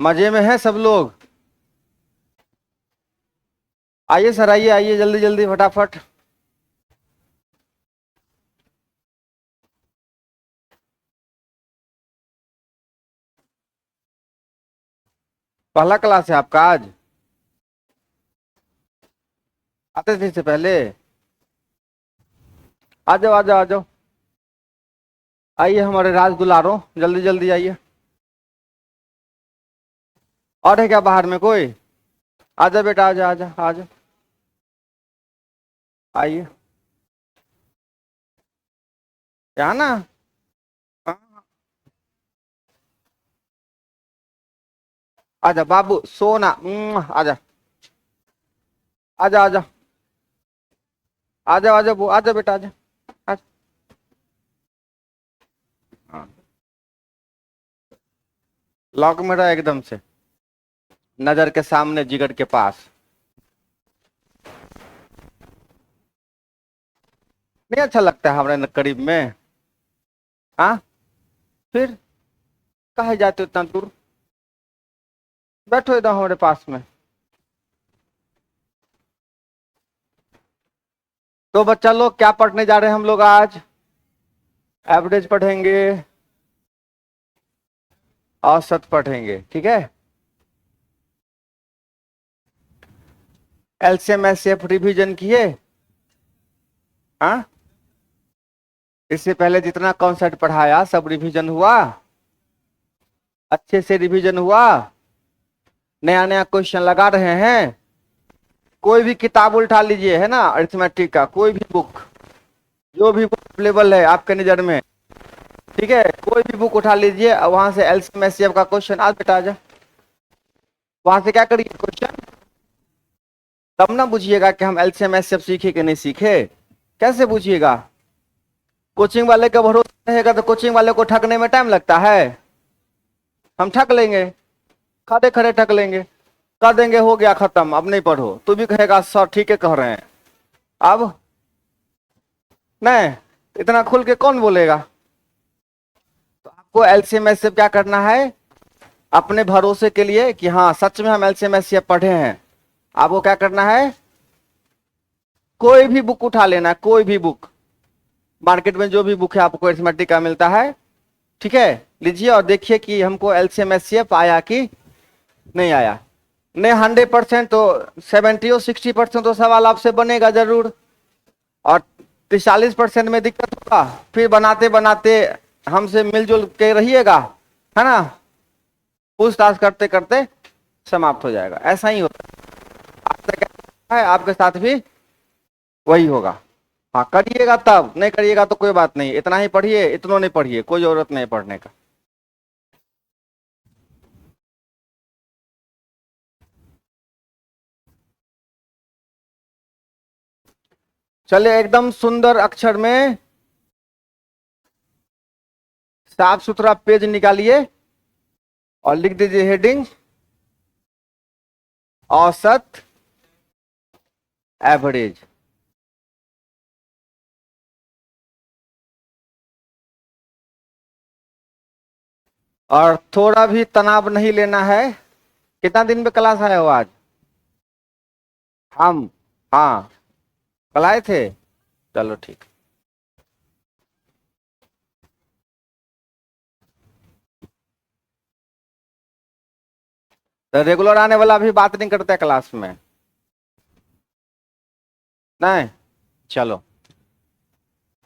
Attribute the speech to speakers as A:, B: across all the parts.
A: मजे में है सब लोग। आइए सर, आइए आइए, जल्दी जल्दी फटाफट। पहला क्लास है आपका आज? आते थे इससे पहले? आ जाओ आ जाओ आ जाओ। आइए हमारे राज दुलारो, जल्दी जल्दी आइए। और है क्या बाहर में कोई? आजा बेटा, आजा आजा आजा। आइए। क्या ना? हाँ, आजा बाबू सोना, आजा आजा आजा। आजा आजा वो, आजा बेटा आजा। आजा। हाँ। लॉक में रहा एकदम से, नजर के सामने, जिगर के पास। नहीं अच्छा लगता है हमारे करीब में? हाँ। फिर कहे जाते हो इतना दूर? बैठो इधर हमारे पास में। तो बच्चा लोग क्या पढ़ने जा रहे हैं हम लोग आज? एवरेज पढ़ेंगे, औसत पढ़ेंगे, ठीक है। एलसीएम एचसीएफ रिवीजन किए? हाँ। इससे पहले जितना कॉन्सेप्ट पढ़ाया सब रिवीजन हुआ? अच्छे से रिवीजन हुआ? नया नया क्वेश्चन लगा रहे हैं? कोई भी किताब उठा लीजिए, है ना, अरिथमेटिक का कोई भी बुक, जो भी बुक अवेलेबल है आपके नजर में, ठीक है, कोई भी बुक उठा लीजिए और वहां से एलसीएम एचसीएफ का क्वेश्चन आज बेटा आ जाए। वहां से क्या करिए क्वेश्चन, तब ना बुझिएगा कि हम एलसीएम एचसीएफ सीखे कि नहीं सीखे। कैसे बुझिएगा? कोचिंग वाले का भरोसा रहेगा तो कोचिंग वाले को ठगने में टाइम लगता है। हम ठग लेंगे, खड़े खड़े ठग लेंगे, कर देंगे, हो गया खत्म, अब नहीं पढ़ो। तू भी कहेगा सर ठीक है कह रहे हैं। अब नहीं, इतना खुल के कौन बोलेगा? तो आपको एलसीएम एचसीएफ क्या करना है, अपने भरोसे के लिए कि हाँ सच में हम एलसीएम एचसीएफ पढ़े हैं, आपको क्या करना है, कोई भी बुक उठा लेना, कोई भी बुक, मार्केट में जो भी बुक है आपको अरिथमेटिक का मिलता है, ठीक है, लीजिए और देखिए कि हमको एलसीएम एचसीएफ आया कि नहीं आया। नहीं 100% तो 70 और 60% तो सवाल आपसे बनेगा जरूर, और 40% में दिक्कत होगा, फिर बनाते बनाते हमसे मिलजुल के रहिएगा, है ना, पूछताछ करते करते समाप्त हो जाएगा। ऐसा ही होता है, आपसे क्या है आपके साथ भी वही होगा। हाँ करिएगा, तब नहीं करिएगा तो कोई बात नहीं, इतना ही पढ़िए, इतना नहीं पढ़िए, कोई जरूरत नहीं पढ़ने का। चलिए एकदम सुंदर अक्षर में साफ सुथरा पेज निकालिए और लिख दीजिए हेडिंग, औसत, एवरेज। और थोड़ा भी तनाव नहीं लेना है। कितना दिन में क्लास आए हो आज? हम, हाँ, कल आए थे, चलो ठीक। तो रेगुलर आने वाला भी बात नहीं करते क्लास में? नहीं, चलो।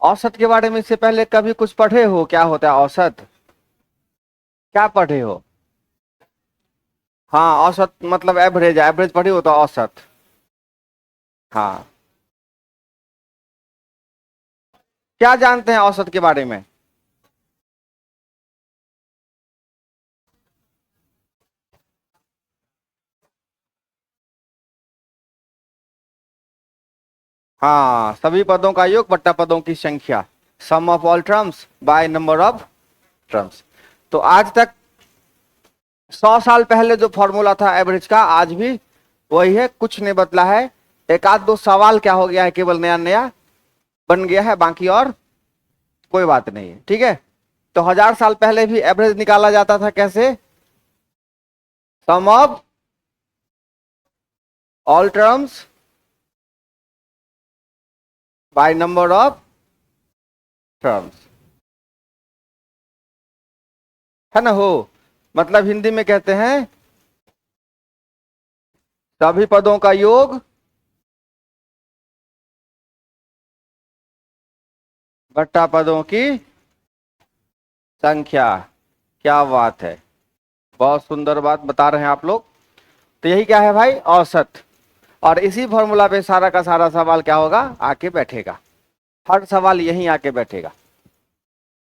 A: औसत के बारे में इससे पहले कभी कुछ पढ़े हो, क्या होता है औसत? क्या पढ़े हो? हाँ औसत मतलब एवरेज, एवरेज पढ़ी हो तो औसत। हाँ, क्या जानते हैं औसत के बारे में? हाँ, सभी पदों का योग बट्टा पदों की संख्या, sum of all terms by number of terms. तो आज तक 100 साल पहले जो फॉर्मूला था एवरेज का, आज भी वही है, कुछ नहीं बदला है। एक आध दो सवाल क्या हो गया है, केवल नया नया बन गया है, बाकी और कोई बात नहीं है, ठीक है। तो 1000 साल पहले भी एवरेज निकाला जाता था, कैसे? Sum of all terms by number of terms, है ना। हो मतलब हिंदी में कहते हैं सभी पदों का योग बट्टा पदों की संख्या। क्या बात है, बहुत सुंदर बात बता रहे हैं आप लोग। तो यही क्या है भाई, औसत। और इसी फॉर्मूला पे सारा का सारा सवाल क्या होगा, आके बैठेगा। हर सवाल यहीं आके बैठेगा।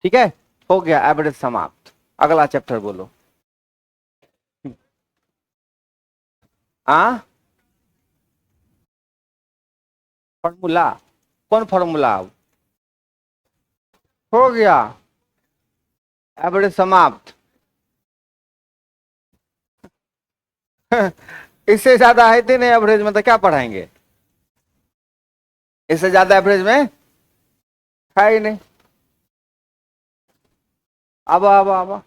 A: ठीक है, हो गया एवरेज समाप्त। अगला चैप्टर बोलो। आ फॉर्मूला, कौन फॉर्मूला, हो गया एवरेज समाप्त। इससे ज्यादा है ही नहीं एवरेज में, तो क्या पढ़ाएंगे। इससे ज्यादा एवरेज में है ही नहीं। अब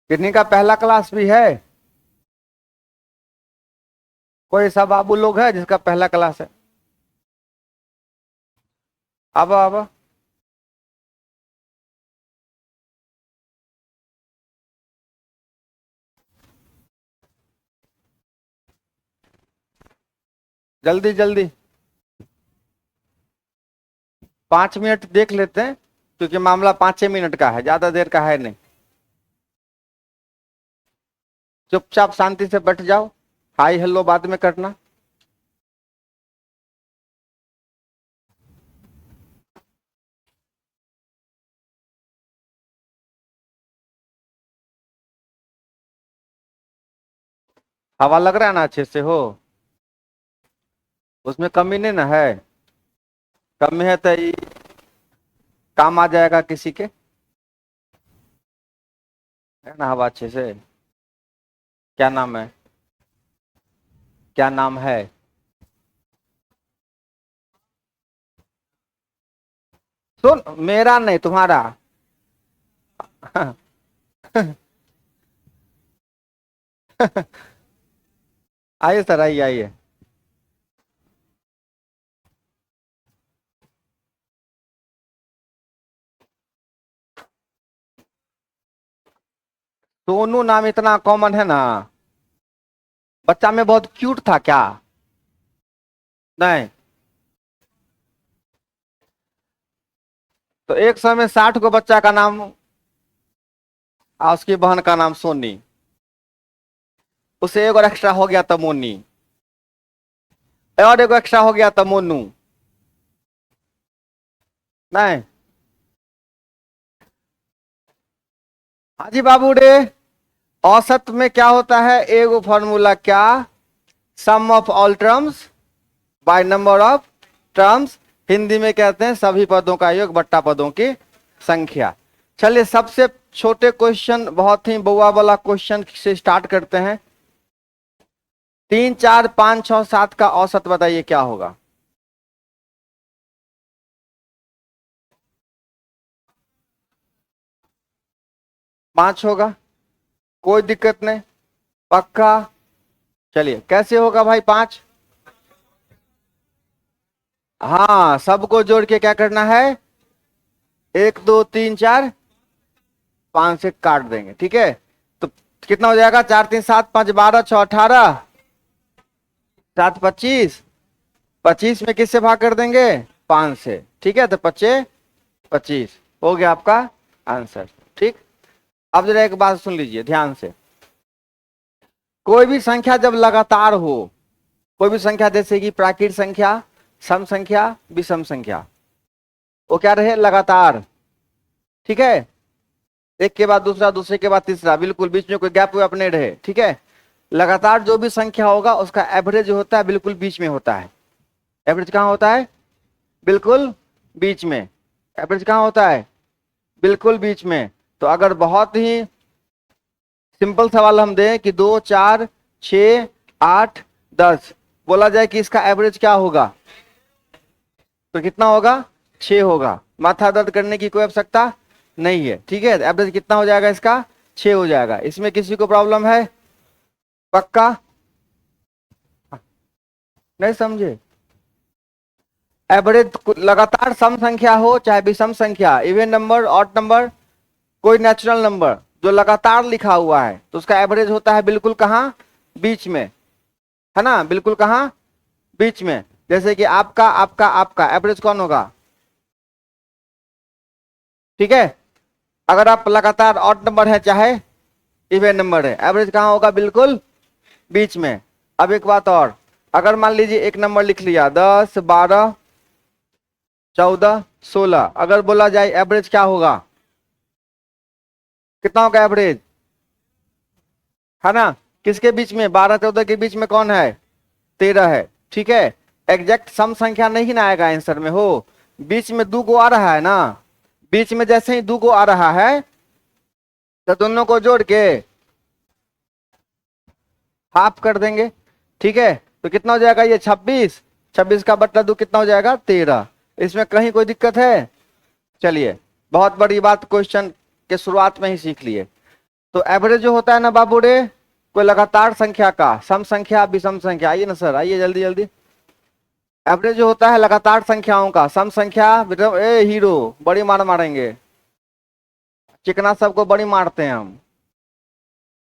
A: कितनी का पहला क्लास भी है। कोई सब बाबू लोग है जिसका पहला क्लास है। अब जल्दी जल्दी 5 मिनट देख लेते हैं, क्योंकि मामला 5 मिनट का है, ज्यादा देर का है नहीं। चुपचाप शांति से बैठ जाओ, हाई हेलो बाद में करना। हवा लग रहा है ना अच्छे से, हो उसमें कमी नहीं ना है। कमी है तो ये काम आ जाएगा किसी के, है ना। हवा अच्छे से, क्या नाम है, क्या नाम है। सुन, मेरा नहीं तुम्हारा। आइए सर, आइए आइए। सोनू नाम इतना कॉमन है ना, बच्चा में बहुत क्यूट था क्या। नहीं, तो एक समय 60 को बच्चा का नाम और उसकी बहन का नाम सोनी, उसे एक और एक्स्ट्रा हो गया तो मोनी, और एक एक्स्ट्रा हो गया तो मोनू। नहीं, हाजी बाबू रे, औसत में क्या होता है, एगो फॉर्मूला क्या, sum of all terms by number of terms. Hindi में कहते हैं सभी पदों का योग बट्टा पदों की संख्या। चलिए सबसे छोटे क्वेश्चन, बहुत ही बउआ वाला क्वेश्चन से स्टार्ट करते हैं। 3, 4, 5, 6, 7 का औसत बताइए क्या होगा। 5 होगा, कोई दिक्कत नहीं, पक्का। चलिए कैसे होगा भाई 5। हाँ, सबको जोड़ के क्या करना है, 1, 2, 3, 4, 5 से काट देंगे, ठीक है। तो कितना हो जाएगा, 4, 3, 7, 5, 12, 6, 18, 7, 25। 25 में किससे भाग कर देंगे, 5 से, ठीक है। तो 25, 25 हो गया आपका आंसर, ठीक। अब जरा एक बात सुन लीजिए ध्यान से। कोई भी संख्या जब लगातार हो, कोई भी संख्या जैसे कि प्राकृत संख्या, सम संख्या, विषम संख्या, वो क्या रहे, लगातार, ठीक है। एक के बाद दूसरा, दूसरे के बाद तीसरा, बिल्कुल बीच में कोई गैप वैप नहीं रहे, ठीक है। लगातार जो भी संख्या होगा उसका एवरेज होता है बिल्कुल बीच में होता है। एवरेज कहाँ होता है, बिल्कुल बीच में। एवरेज कहाँ होता है, बिल्कुल बीच में। तो अगर बहुत ही सिंपल सवाल हम दें कि 2, 4, 6, 8, 10, बोला जाए कि इसका एवरेज क्या होगा, तो कितना होगा, 6 होगा। माथा दर्द करने की कोई आवश्यकता नहीं है, ठीक है। एवरेज कितना हो जाएगा इसका, 6 हो जाएगा। इसमें किसी को प्रॉब्लम है, पक्का नहीं समझे। एवरेज लगातार सम संख्या हो चाहे विषम संख्या, इवन नंबर, ऑड नंबर, कोई नेचुरल नंबर जो लगातार लिखा हुआ है तो उसका एवरेज होता है बिल्कुल कहां, बीच में, है ना, बिल्कुल कहां, बीच में। जैसे कि आपका आपका आपका एवरेज कौन होगा, ठीक है। अगर आप लगातार ऑड नंबर है चाहे इवन नंबर है, एवरेज कहां होगा, बिल्कुल बीच में। अब एक बात और, अगर मान लीजिए एक नंबर लिख लिया 10 12 14 16, अगर बोला जाए एवरेज क्या होगा, कितना होगा एवरेज, है ना। किसके बीच में, 12 14 के बीच में कौन है, 13 है, ठीक है। एग्जैक्ट सम संख्या नहीं ना आएगा आंसर में, हो बीच में 2 गो आ रहा है ना, बीच में जैसे ही 2 गो आ रहा है तो दोनों को जोड़ के हाफ कर देंगे, ठीक है। तो कितना हो जाएगा ये 26, 26 का बट्टा 2 कितना हो जाएगा, 13। इसमें कहीं कोई दिक्कत है, चलिए बहुत बड़ी बात क्वेश्चन के शुरुआत में ही सीख लिए। तो एवरेज जो होता है ना बाबू रे, कोई लगातार संख्या का, सम संख्या विषम संख्या, आइए ना सर, आइए जल्दी जल्दी। एवरेज जो होता है लगातार संख्याओं का, सम संख्या ए हीरो बड़ी मार मारेंगे, चिकना सबको बड़ी मारते हैं हम,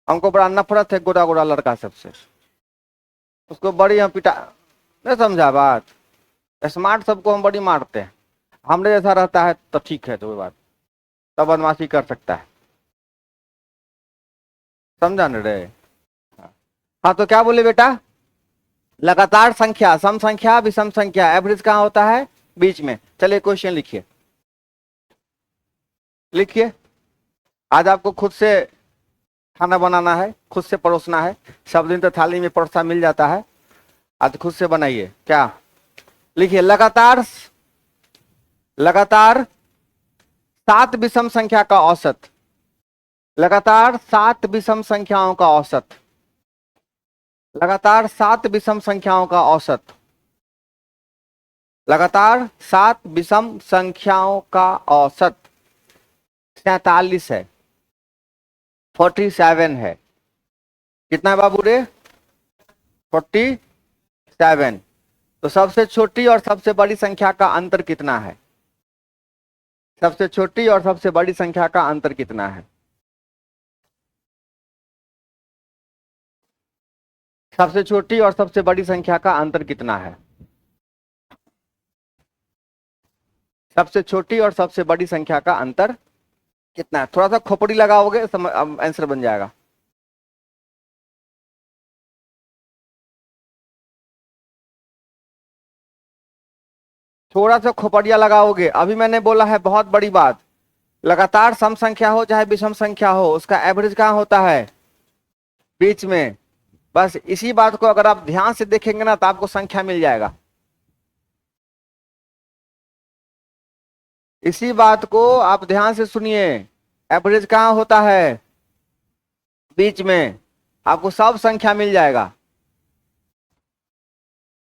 A: हमको बड़ा नफरत है गोरा गोरा लड़का सबसे, उसको बड़ी हम पिटा, नहीं समझा बात। स्मार्ट सबको हम बड़ी मारते हैं, हमने जैसा रहता है तो ठीक है, तो कोई बात, तब बदमाशी कर सकता है, समझा न रे। हाँ तो क्या बोले बेटा, लगातार संख्या, सम संख्या विषम संख्या, एवरेज कहाँ होता है, बीच में। चलिए क्वेश्चन लिखिए, लिखिए। आज आपको खुद से खाना बनाना है, खुद से परोसना है, सब दिन तो थाली में परोसा मिल जाता है, आज खुद से बनाइए। क्या लिखिए, लगातार, लगातार 7 विषम संख्या का औसत, लगातार 7 विषम संख्याओं का औसत, लगातार 7 विषम संख्याओं का औसत, लगातार 7 विषम संख्याओं का औसत 47 है, 47 है। कितना है बाबू रे, 47। तो सबसे छोटी और सबसे बड़ी संख्या का अंतर कितना है, सबसे छोटी और सबसे बड़ी संख्या का अंतर कितना है, सबसे छोटी और सबसे बड़ी संख्या का अंतर कितना है, सबसे छोटी और सबसे बड़ी संख्या का अंतर कितना है। थोड़ा सा खोपड़ी लगाओगे आंसर बन जाएगा। थोड़ा सा खोपड़िया लगाओगे, अभी मैंने बोला है बहुत बड़ी बात, लगातार सम संख्या हो चाहे विषम संख्या हो, उसका एवरेज कहाँ होता है, बीच में। बस इसी बात को अगर आप ध्यान से देखेंगे ना तो आपको संख्या मिल जाएगा, इसी बात को आप ध्यान से सुनिए। एवरेज कहाँ होता है, बीच में, आपको सब संख्या मिल जाएगा।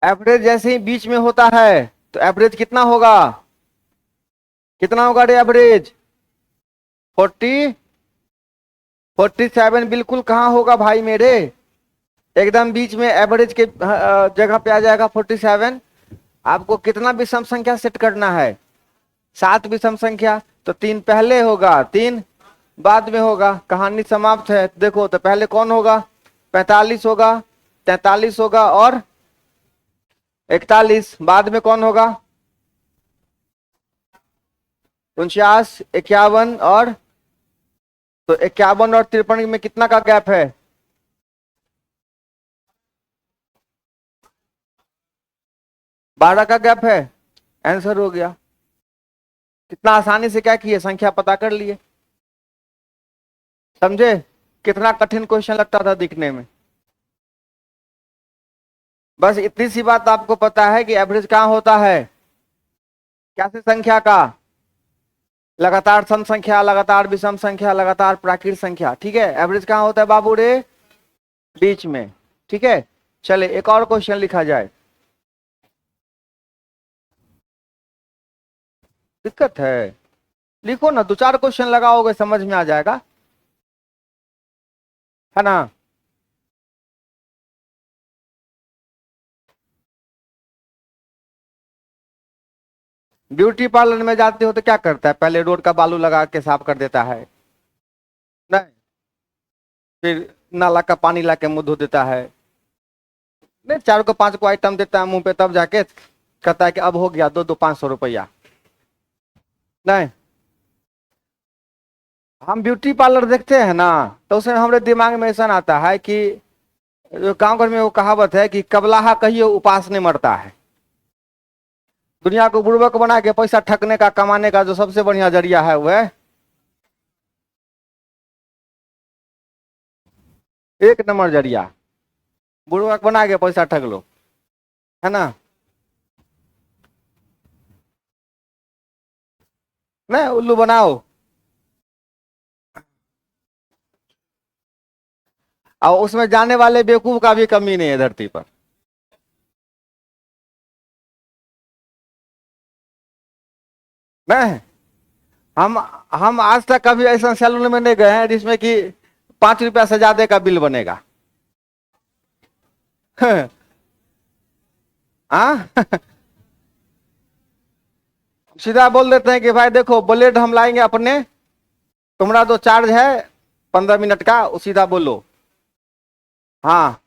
A: एवरेज जैसे ही बीच में होता है तो एवरेज कितना होगा, कितना होगा रे एवरेज, 40, 47 बिल्कुल कहाँ होगा भाई मेरे, एकदम बीच में एवरेज के जगह पे आ जाएगा 47। आपको कितना विषम संख्या सेट करना है, 7 विषम संख्या, तो 3 पहले होगा 3 बाद में होगा, कहानी समाप्त है। देखो तो पहले कौन होगा, 45 होगा, 43 होगा और 41, बाद में कौन होगा, 49 51 और, तो 51 और 53 में कितना का गैप है, 12 का गैप है, आंसर हो गया। कितना आसानी से क्या किए, संख्या पता कर लिए, समझे। कितना कठिन क्वेश्चन लगता था दिखने में, बस इतनी सी बात आपको पता है कि एवरेज कहाँ होता है, कैसे संख्या का, लगातार सम संख्या, लगातार विषम संख्या, लगातार प्राकृत संख्या, ठीक है। एवरेज कहाँ होता है बाबू रे, बीच में, ठीक है। चले एक और क्वेश्चन लिखा जाए। दिक्कत है? लिखो ना, 2-4 क्वेश्चन लगाओगे समझ में आ जाएगा, है ना। ब्यूटी पार्लर में जाते हो तो क्या करता है, पहले रोड का बालू लगा के साफ कर देता है, नहीं, फिर नाला का पानी ला के मुंह धो देता है, नहीं, 4 को 5 को आइटम देता है मुंह पे, तब जाके कहता है कि अब हो गया, दो दो 500 रुपया। नहीं, हम ब्यूटी पार्लर देखते हैं ना, तो उसमें हमारे दिमाग में ऐसा आता है कि जो गांव घर में वो कहावत है कि कबलाहा कहियो उपास नहीं मरता है। दुनिया को बुड़बक बना के पैसा ठगने का, कमाने का जो सबसे बढ़िया जरिया है वह एक नंबर जरिया, बुड़बक बना के पैसा ठग लो, है ना। नहीं, उल्लू बनाओ, और उसमें जाने वाले बेवकूफ का भी कमी नहीं है धरती पर। नहीं, हम हम आज तक कभी ऐसा सैलून में नहीं गए हैं जिसमें कि 5 रुपया से ज्यादा का बिल बनेगा। हाँ। सीधा बोल देते हैं कि भाई देखो ब्लेड हम लाएंगे अपने, तुम्हारा जो चार्ज है 15 मिनट का वो सीधा बोलो, हाँ,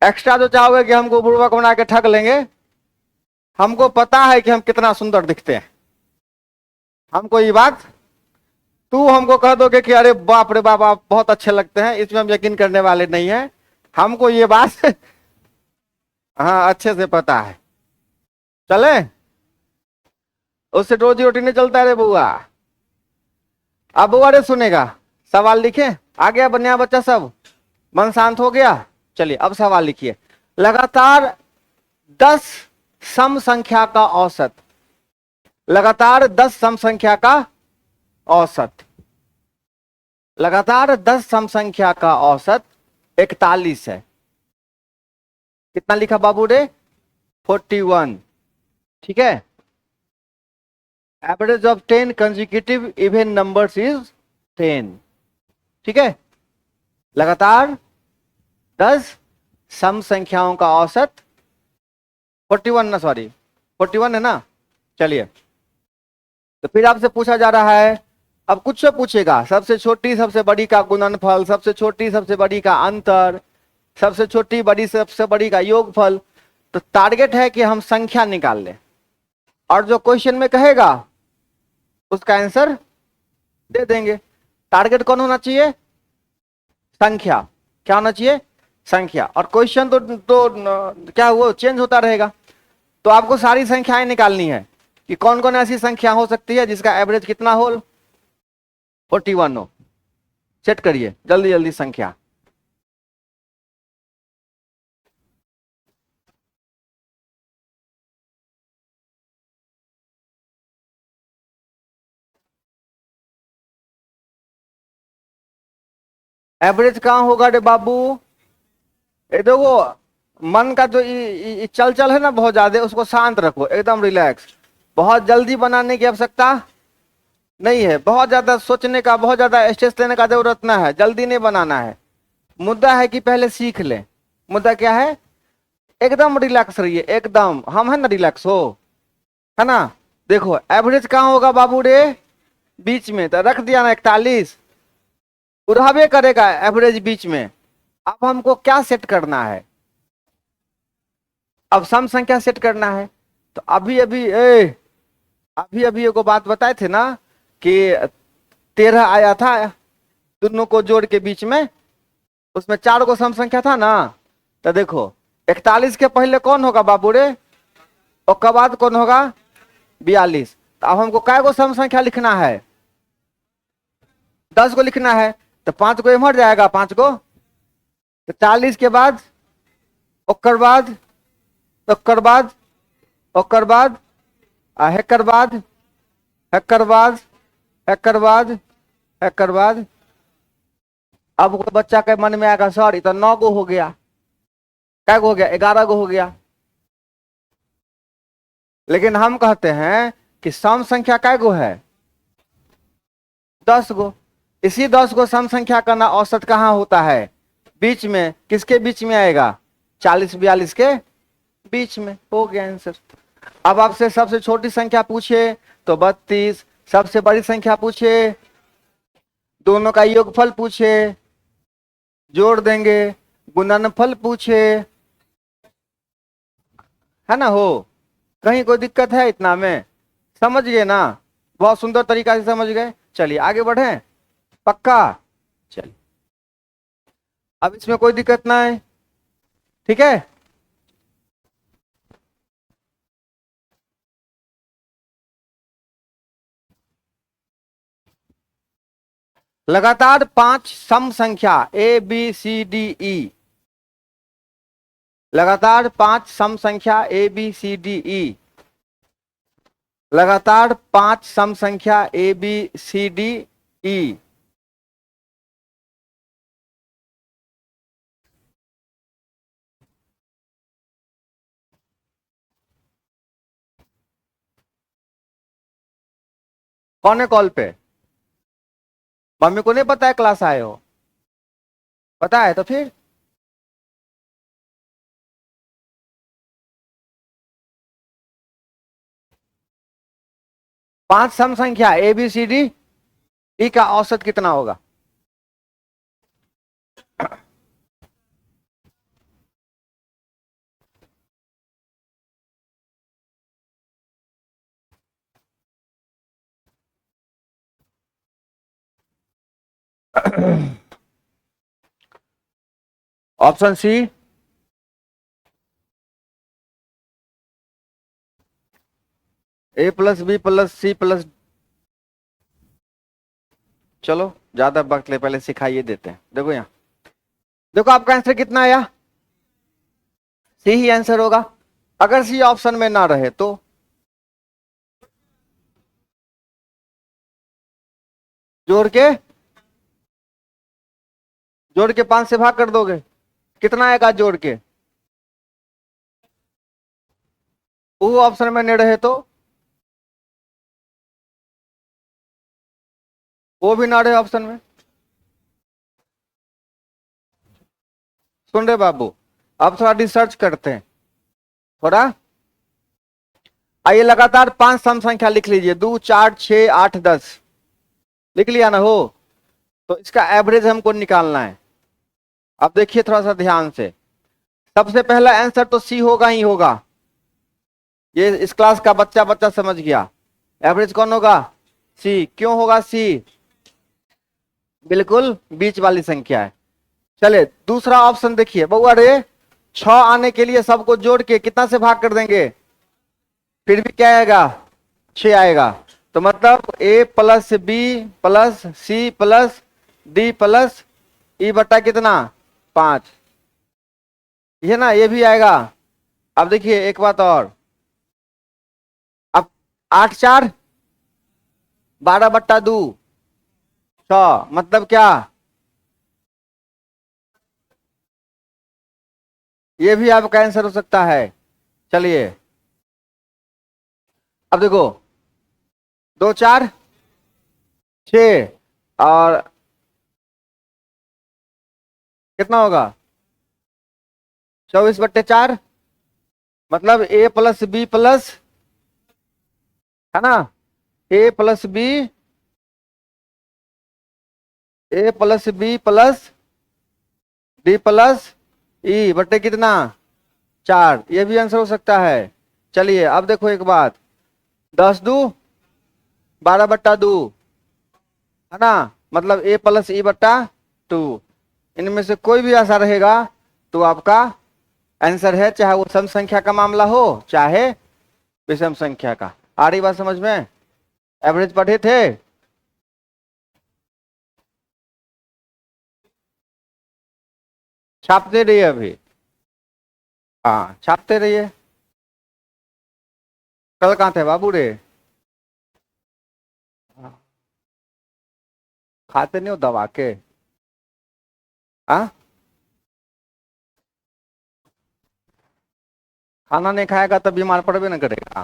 A: एक्स्ट्रा जो चाहोगे कि हमको बुड़बक बना के ठग लेंगे, हमको पता है कि हम कितना सुंदर दिखते हैं, हमको ये बात, तू हमको कह दोगे कि अरे बाप रे बाप आप बहुत अच्छे लगते हैं, इसमें हम यकीन करने वाले नहीं है, हमको ये बात हाँ अच्छे से पता है। चले, उससे रोजी रोटी नहीं चलता रे बुआ। अब बुआ रे सुनेगा, सवाल लिखे, आ गया बनिया बच्चा सब, मन शांत हो गया। चलिए अब सवाल लिखिए, लगातार 10 सम संख्या का औसत, लगातार 10 सम संख्या का औसत, लगातार 10 सम संख्या का औसत 41 है। कितना लिखा बाबू रे? 41। ठीक है, average of 10 consecutive even numbers is 10। ठीक है, लगातार 10 सम संख्याओं का औसत 41 ना, सॉरी 41 है ना। चलिए, तो फिर आपसे पूछा जा रहा है, अब कुछ से पूछेगा, सबसे छोटी सबसे बड़ी का गुणनफल, सबसे छोटी सबसे बड़ी का अंतर, सबसे छोटी बड़ी सबसे बड़ी का योगफल। तो टारगेट है कि हम संख्या निकाल लें, और जो क्वेश्चन में कहेगा उसका आंसर दे देंगे। टारगेट कौन होना चाहिए? संख्या। क्या होना चाहिए? संख्या। और क्वेश्चन तो क्या वो चेंज होता रहेगा, तो आपको सारी संख्याएं निकालनी है कि कौन कौन ऐसी संख्या हो सकती है जिसका एवरेज कितना हो, 41 हो। सेट करिए जल्दी जल्दी संख्या। एवरेज कहां होगा रे बाबू? ये देखो, मन का जो चल चल है ना बहुत ज्यादा, उसको शांत रखो, एकदम रिलैक्स। बहुत जल्दी बनाने की आवश्यकता नहीं है, बहुत ज्यादा सोचने का, बहुत ज्यादा स्ट्रेस लेने का जरूरत ना है, जल्दी नहीं बनाना है। मुद्दा है कि पहले सीख ले। मुद्दा क्या है? एकदम रिलैक्स रहिए, एकदम, हम है ना रिलैक्स हो, है ना। देखो एवरेज कहां होगा बाबू रे? बीच में, तो रख दिया ना 41, उड़ावे करेगा एवरेज बीच में। अब हमको क्या सेट करना है? अब सम संख्या सेट करना है। तो अभी अभी अभी अभी एगो बात बताए थे ना कि 13 आया था दोनों को जोड़ के बीच में, उसमें 4 को सम संख्या था ना। तो देखो 41 के पहले कौन होगा बाबू रे, और के बाद कौन होगा? 42। तो अब हमको कै गो सम संख्या लिखना है? 10 को लिखना है। तो 5 को इमर जाएगा, 5 को, तो 40 के बाद, ओकर बाद, ओकर बाद, ओकर बाद, हेकर बाद, हेकर बाद, हेकर बाद, हेकर बाद। अब कोई बच्चा के मन में आएगा सर ये तो 9 गो हो गया, क्या गो हो गया? 11 गो हो गया। लेकिन हम कहते हैं कि सम संख्या कै गो है? 10 गो। इसी 10 गो सम संख्या का ना औसत कहाँ होता है? बीच में। किसके बीच में आएगा? 40-42 के बीच में। हो गया आंसर। अब आपसे सबसे छोटी संख्या पूछे तो 32, सबसे बड़ी संख्या पूछे, दोनों का योगफल पूछे, जोड़ देंगे, गुणनफल पूछे, है ना? हो, कहीं कोई दिक्कत है इतना में? समझ गए ना? बहुत सुंदर तरीका से समझ गए। चलिए आगे बढ़े। पक्का? चलिए, अब इसमें कोई दिक्कत ना है, ठीक है? लगातार 5 सम संख्या A B C D E, लगातार 5 सम संख्या A B C D E, लगातार 5 सम संख्या A B C D E. कौन है कॉल पे? मम्मी को नहीं पता है क्लास आए हो? पता है तो फिर? पांच सम संख्या A B C D E का औसत कितना होगा? Option C, A plus B plus C plus. चलो ज्यादा वक्त ले, पहले सिखाइए देते हैं। देखो यहाँ, देखो आपका आंसर कितना आया? सी ही आंसर होगा। अगर सी ऑप्शन में ना रहे तो जोड़ के, जोड़ के 5 से भाग कर दोगे, कितना आएगा जोड़ के? वो ऑप्शन में नहीं रहे तो, वो भी ना रहे ऑप्शन में। सुन रहे बाबू? अब थोड़ा रिसर्च करते हैं थोड़ा। आइए लगातार 5 सम संख्या लिख लीजिए, 2 4 6 8 10। लिख लिया ना? हो, तो इसका एवरेज हमको निकालना है। अब देखिए थोड़ा सा ध्यान से, सबसे पहला आंसर तो सी होगा ही होगा। ये इस क्लास का बच्चा बच्चा समझ गया। एवरेज कौन होगा? सी। क्यों होगा सी? बिल्कुल बीच वाली संख्या है। चले दूसरा ऑप्शन देखिए बउआ रे, 6 आने के लिए सबको जोड़ के कितना से भाग कर देंगे? फिर भी क्या आएगा? 6 आएगा। तो मतलब A plus B plus C plus D plus E बट्टा कितना? 5। ये ना, ये भी आएगा। अब देखिए एक बात और, अब 8 4 12 बट्टा 2 6, मतलब क्या? ये भी आपका आंसर हो सकता है। चलिए अब देखो, 2 4 6 और कितना होगा? 24/4, मतलब ए प्लस बी प्लस, है ना, A plus B, A plus B plus D plus E बट्टे कितना? 4। ये भी आंसर हो सकता है। चलिए अब देखो एक बात, 10 2 12/2, है ना, मतलब ए प्लस ई बट्टा 2। इनमें से कोई भी ऐसा रहेगा तो आपका आंसर है, चाहे वो सम संख्या का मामला हो चाहे विषम संख्या का। आ रही बात समझ में? एवरेज पढ़े थे? छापते रहिए अभी। हाँ छापते रहिए। कल कहाँ थे बाबू रे? खाते नहीं हो दबा के? हाँ, खाना नहीं खाएगा तो बीमार पड़बे ना करेगा।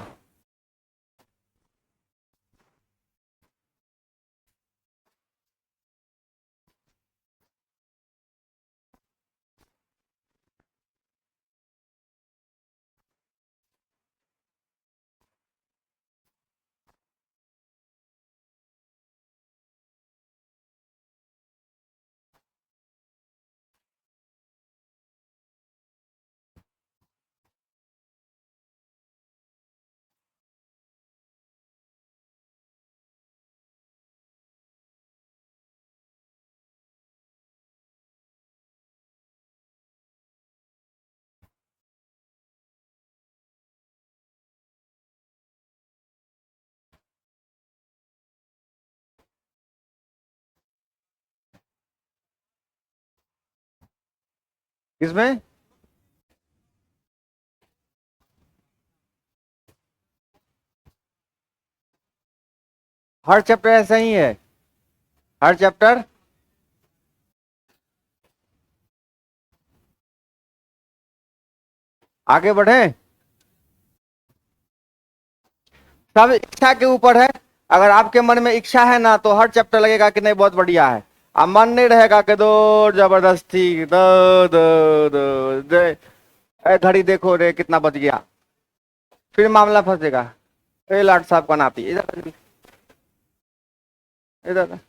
A: किसमें? हर चैप्टर ऐसा ही है, हर चैप्टर। आगे बढ़े, सब इच्छा के ऊपर है। अगर आपके मन में इच्छा है ना तो हर चैप्टर लगेगा कि नहीं बहुत बढ़िया है। अब मन नहीं रहेगा कि दो जबरदस्ती दो दो दो दे, ए, घड़ी देखो रे कितना बच गया, फिर मामला फंसेगा। ए लाट साहब का नाती इधर, इधर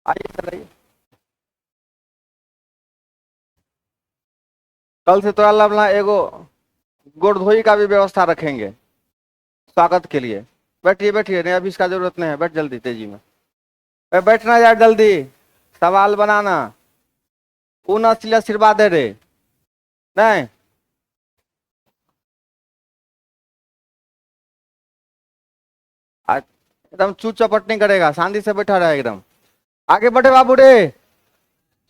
A: आइए, इधर आइए। कल से तो अल्लाह अपना एगो गोड़धोई का भी व्यवस्था रखेंगे स्वागत के लिए। बैठिए बैठिए, नहीं अभी इसका जरूरत नहीं है, बैठ जल्दी तेजी में। बैठना यार जल्दी, सवाल बनाना। उन असली आशीर्वाद है रे, नहीं आज एकदम चू चपट नहीं करेगा, शांति से बैठा रहे एकदम। आगे बढ़े बाबू रे।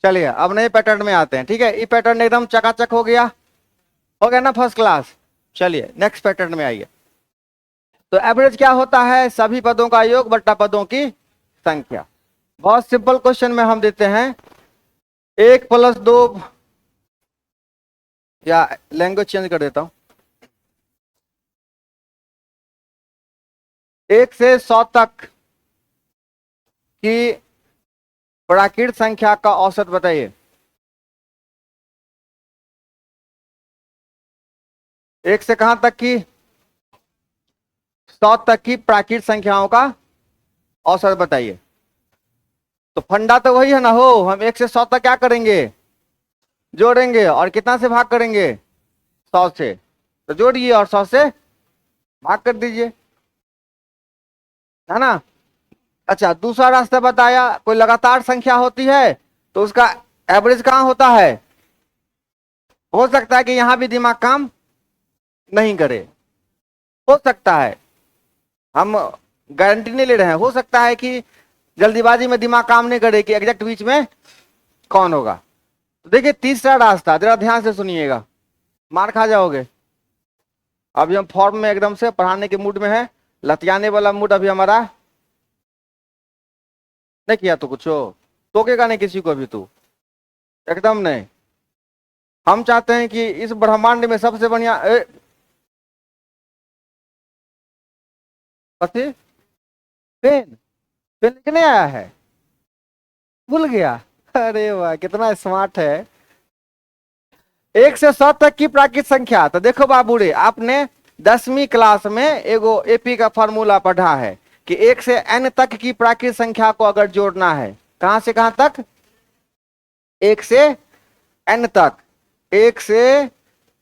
A: चलिए अब नए पैटर्न में आते हैं, ठीक है। ये पैटर्न एकदम चकाचक हो गया ना, फर्स्ट क्लास। चलिए नेक्स्ट पैटर्न में आइए। तो एवरेज क्या होता है? सभी पदों का योग बट्टा पदों की संख्या। बहुत सिंपल क्वेश्चन में हम देते हैं 1+2, या लैंग्वेज चेंज कर देता हूं, 1 से 100 तक की प्राकृत संख्या का औसत बताइए। 1 से कहां तक की? 100 तक की प्राकृत संख्याओं का औसत बताइए। तो फंडा तो वही है ना हो, हम 1 से 100 तक क्या करेंगे? जोड़ेंगे, और कितना से भाग करेंगे? 100 से। तो जोड़िए और 100 से भाग कर दीजिए, है ना। अच्छा, दूसरा रास्ता बताया, कोई लगातार संख्या होती है तो उसका एवरेज कहां होता है? हो सकता है कि यहां भी दिमाग काम नहीं करे, हो सकता है, हम गारंटी नहीं ले रहे हैं, हो सकता है कि जल्दीबाजी में दिमाग काम नहीं करे कि एग्जैक्ट बीच में कौन होगा। तो देखिए तीसरा रास्ता, जरा ध्यान से सुनिएगा, मार खा जाओगे। अभी हम फॉर्म में एकदम से पढ़ाने के मूड में है, लतियाने वाला मूड अभी हमारा नहीं किया तो कुछ हो, टोकेगा नहीं किसी को भी तू, एकदम नहीं। हम चाहते हैं कि इस ब्रह्मांड में सबसे बढ़िया कथी? पेन? पेन लिखने आया है, भूल गया? अरे वाह कितना स्मार्ट है। 1 से 100 तक की प्राकृत संख्या। तो देखो बाबू रे, आपने 10वीं क्लास में एगो एपी का फॉर्मूला पढ़ा है कि 1 से n तक की प्राकृत संख्या को अगर जोड़ना है, कहां से कहां तक? 1 से n तक, 1 से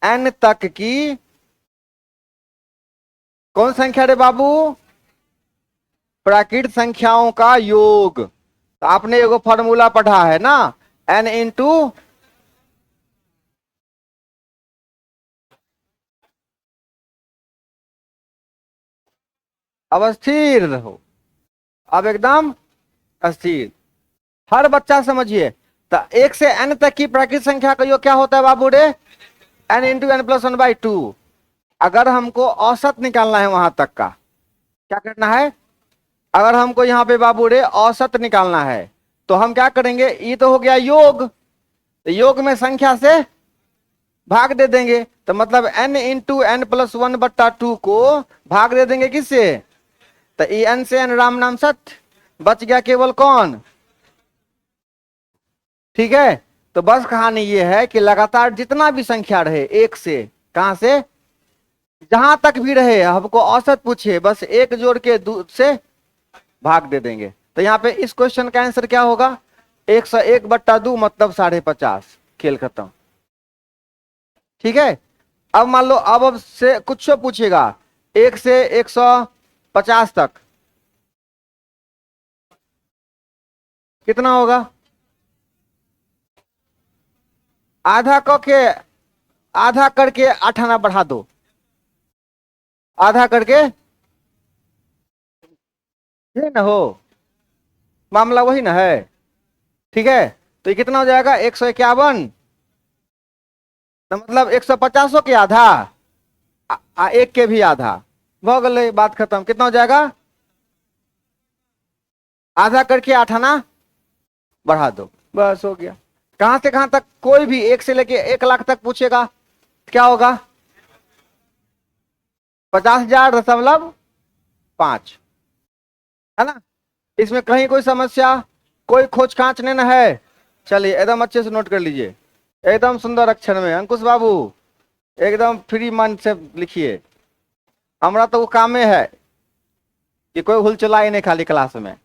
A: n तक की कौन संख्या रे बाबू? प्राकृत संख्याओं का योग। तो आपने एगो फॉर्मूला पढ़ा है ना, n इंटू, अब स्थिर रहो, अब एकदम अस्थिर, हर बच्चा समझिए। तो 1 से n तक की प्राकृत संख्या का योग क्या होता है बाबू रे? n into n+1/2। अगर हमको औसत निकालना है वहां तक का, क्या करना है? अगर हमको यहाँ पे बाबू रे औसत निकालना है तो हम क्या करेंगे? ये तो हो गया योग, तो योग में संख्या से भाग दे देंगे, तो मतलब n इंटू n+1/2 को भाग दे देंगे किससे? तो ई n से n राम नाम सत्य, बच गया केवल कौन? ठीक है। तो बस कहानी ये है कि लगातार जितना भी संख्या रहे, 1 से कहां से जहां तक भी रहे, हमको औसत पूछे, बस एक जोड़ के से भाग दे देंगे। तो यहाँ पे इस क्वेश्चन का आंसर क्या होगा? 101/2 मतलब 50.5, खेल खत्म। ठीक है। अब मान लो अब से कुछ पूछेगा 1 से 150 तक, कितना होगा? आधा क के, आधा करके 8 आना बढ़ा दो, आधा करके, ये ना हो, मामला वही ना है। ठीक है। तो ये कितना हो जाएगा 151, तो मतलब 150 के आधा, एक के भी आधा, हो गए, बात खत्म। कितना हो जाएगा, आधा करके 8 आना बढ़ा दो, बस हो गया। कहां से कहां तक, कोई भी 1 से लेके 1 लाख तक पूछेगा, क्या होगा, 50,000.5, है ना। इसमें कहीं कोई समस्या, कोई खोज खांच नहीं ना है। चलिए एकदम अच्छे से नोट कर लीजिए, एकदम सुंदर अक्षर में अंकुश बाबू, एकदम फ्री मन से लिखिए। हमारा तो वो काम में है कि कोई हुल चला ही नहीं खाली क्लास में।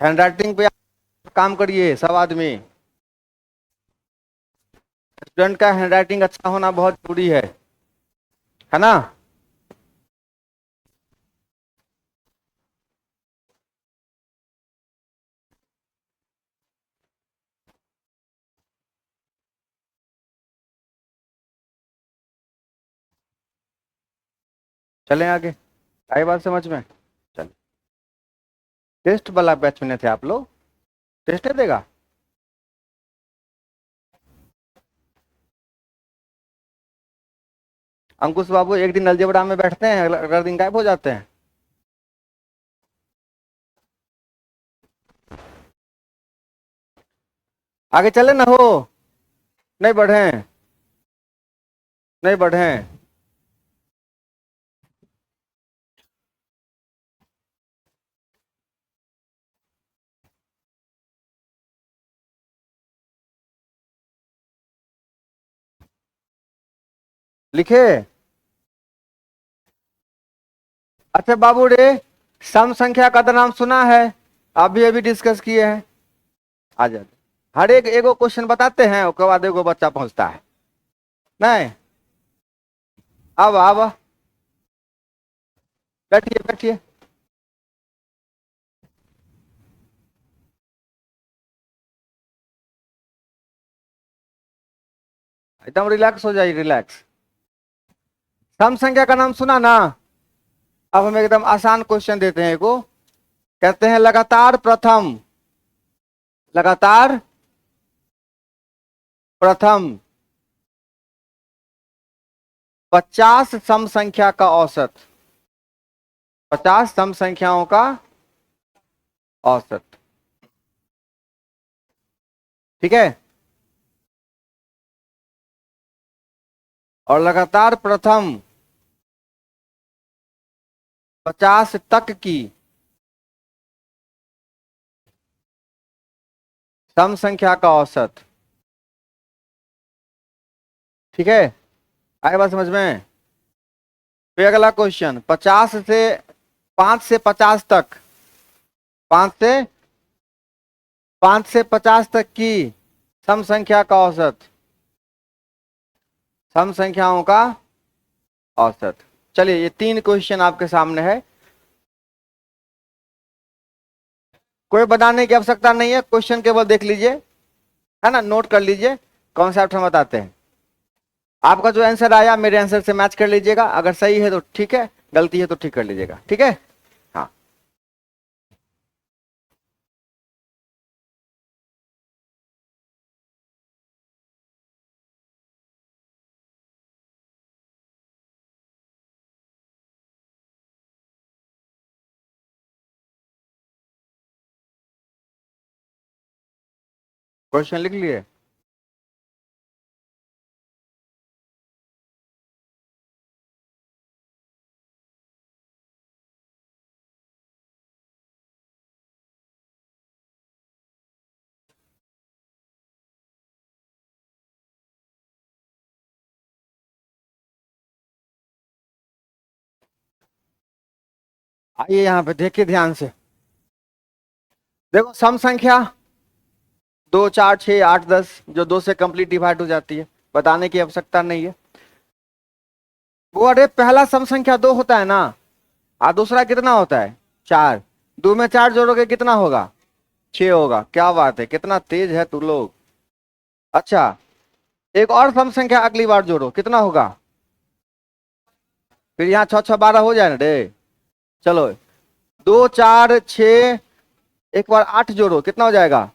A: हैंडराइटिंग पे काम करिए सब आदमी। स्टूडेंट का हैंडराइटिंग अच्छा होना बहुत जरूरी है ना। चलें आगे, आई बात समझ में। चलिए, टेस्ट वाला बैच में थे आप लोग, टेस्ट नहीं देगा। अंकुश बाबू एक दिन अलजेब्रा में बैठते हैं, अगला दिन गायब हो जाते हैं। आगे चले ना हो, नहीं बढ़े, नहीं बढ़े। लिखे, अच्छा बाबू रे, सम संख्या का तो नाम सुना है, अभी अभी डिस्कस किए हैं। आ जाते, हर एक एगो क्वेश्चन बताते हैं, उसके बाद एगो बच्चा पहुंचता है। नहीं, अब बैठिए बैठिए, एकदम रिलैक्स हो जाइए, रिलैक्स। सम संख्या का नाम सुना ना। अब हम एकदम आसान क्वेश्चन देते हैं को, कहते हैं लगातार प्रथम, लगातार प्रथम 50 सम संख्या का औसत, 50 सम संख्याओं का औसत, ठीक है। और लगातार प्रथम 50 तक की सम संख्या का औसत, ठीक है। आए बात समझ में। फिर अगला क्वेश्चन, 50 से 5 से 50 तक, 5 से 5 से 50 तक की सम संख्या का औसत, सम संख्याओं का औसत। चलिए ये 3 क्वेश्चन आपके सामने है, कोई बनाने की आवश्यकता नहीं है, क्वेश्चन केवल देख लीजिए, है ना, नोट कर लीजिए, कॉन्सेप्ट हम बताते हैं। आपका जो आंसर आया मेरे आंसर से मैच कर लीजिएगा, अगर सही है तो ठीक है, गलती है तो ठीक कर लीजिएगा, ठीक है। हाँ, क्वेश्चन लिख लिए। आइए यहाँ पे देखिए ध्यान से, देखो सम संख्या 2 4 6 8 10 जो 2 से कंप्लीट डिवाइड हो जाती है, बताने की आवश्यकता नहीं है। वो अरे पहला सम संख्या 2 होता है ना, और दूसरा कितना होता है 4। 2 में 4 जोड़ोगे कितना होगा 6 होगा। क्या बात है, कितना तेज है तू लोग। अच्छा, एक और सम संख्या अगली बार जोड़ो, कितना होगा फिर यहाँ 6 6 12 हो जाए ना रे। चलो 2 4 6, एक बार 8 जोड़ो, कितना हो जाएगा,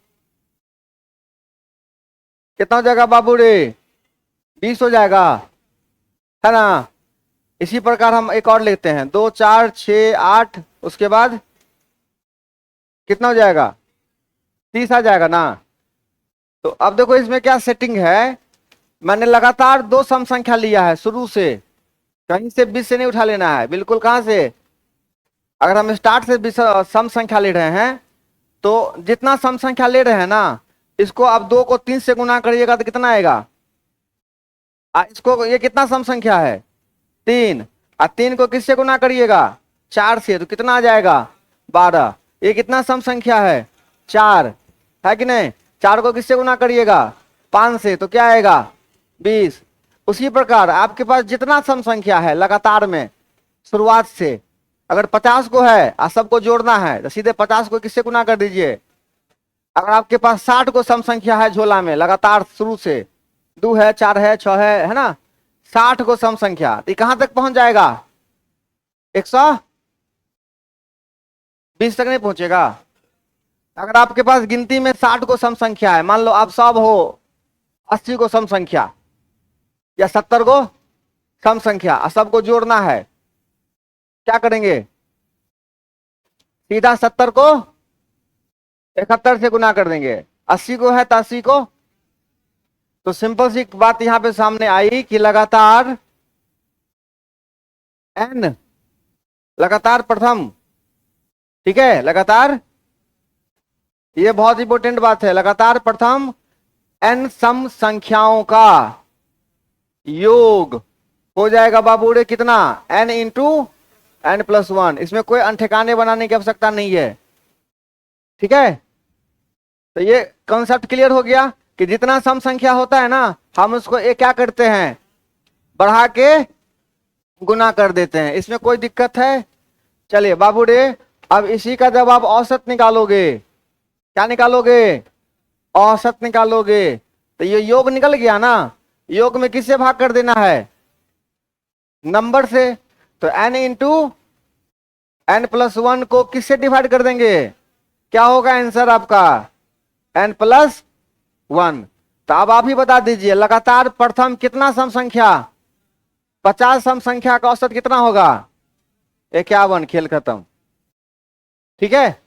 A: कितना हो जाएगा बाबू रे, 20 हो जाएगा, है ना। इसी प्रकार हम एक और लेते हैं, 2 4 6 8, उसके बाद कितना हो जाएगा 30 आ जाएगा ना। तो अब देखो इसमें क्या सेटिंग है, मैंने लगातार 2 सम संख्या लिया है शुरू से, कहीं से 20 से नहीं उठा लेना है, बिल्कुल कहां से, अगर हम स्टार्ट से 20 सम संख्या ले रहे हैं तो जितना सम संख्या ले रहे हैं ना, इसको अब 2 को 3 से गुना करिएगा तो कितना आएगा, इसको, ये कितना सम संख्या है 3, और 3 को किससे गुना करिएगा 4 से, तो कितना आ जाएगा 12। ये कितना सम संख्या है 4, है कि नहीं। 4 को किससे गुना करिएगा 5 से, तो क्या आएगा 20। उसी प्रकार आपके पास जितना सम संख्या है लगातार में शुरुआत से, अगर 50 को है और सबको जोड़ना है तो सीधे 50 को किससे गुना कर दीजिए। अगर आपके पास 60 को सम संख्या है झोला में लगातार शुरू से, 2 है 4 है 6 है ना, 60 को सम संख्या, तो कहां तक पहुंच जाएगा 120 तक नहीं पहुंचेगा। अगर आपके पास गिनती में 60 को सम संख्या है, मान लो आप सब हो 80 को सम संख्या या 70 को सम संख्या और सबको जोड़ना है, क्या करेंगे, सीधा 70 को 71 से गुना कर देंगे। 80 को है तो 80 को, तो सिंपल सी बात यहां पे सामने आई कि लगातार n, लगातार प्रथम, ठीक है, लगातार, ये बहुत इंपॉर्टेंट बात है, लगातार प्रथम n सम संख्याओं का योग हो जाएगा बाबू रे कितना, n इंटू n+1। इसमें कोई ठिकाने बनाने की आवश्यकता नहीं है, ठीक है। तो ये कॉन्सेप्ट क्लियर हो गया कि जितना सम संख्या होता है ना, हम उसको एक क्या करते हैं, बढ़ा के गुना कर देते हैं, इसमें कोई दिक्कत है। चलिए बाबू रे, अब इसी का जब आप औसत निकालोगे, क्या निकालोगे, औसत निकालोगे, तो ये योग निकल गया ना, योग में किससे भाग कर देना है, नंबर से। तो n इंटू n+1 को किससे डिवाइड कर देंगे, क्या होगा आंसर आपका n+1। तो अब आप ही बता दीजिए, लगातार प्रथम कितना सम संख्या, 50 सम संख्या का औसत कितना होगा 51, खेल खत्म, ठीक है।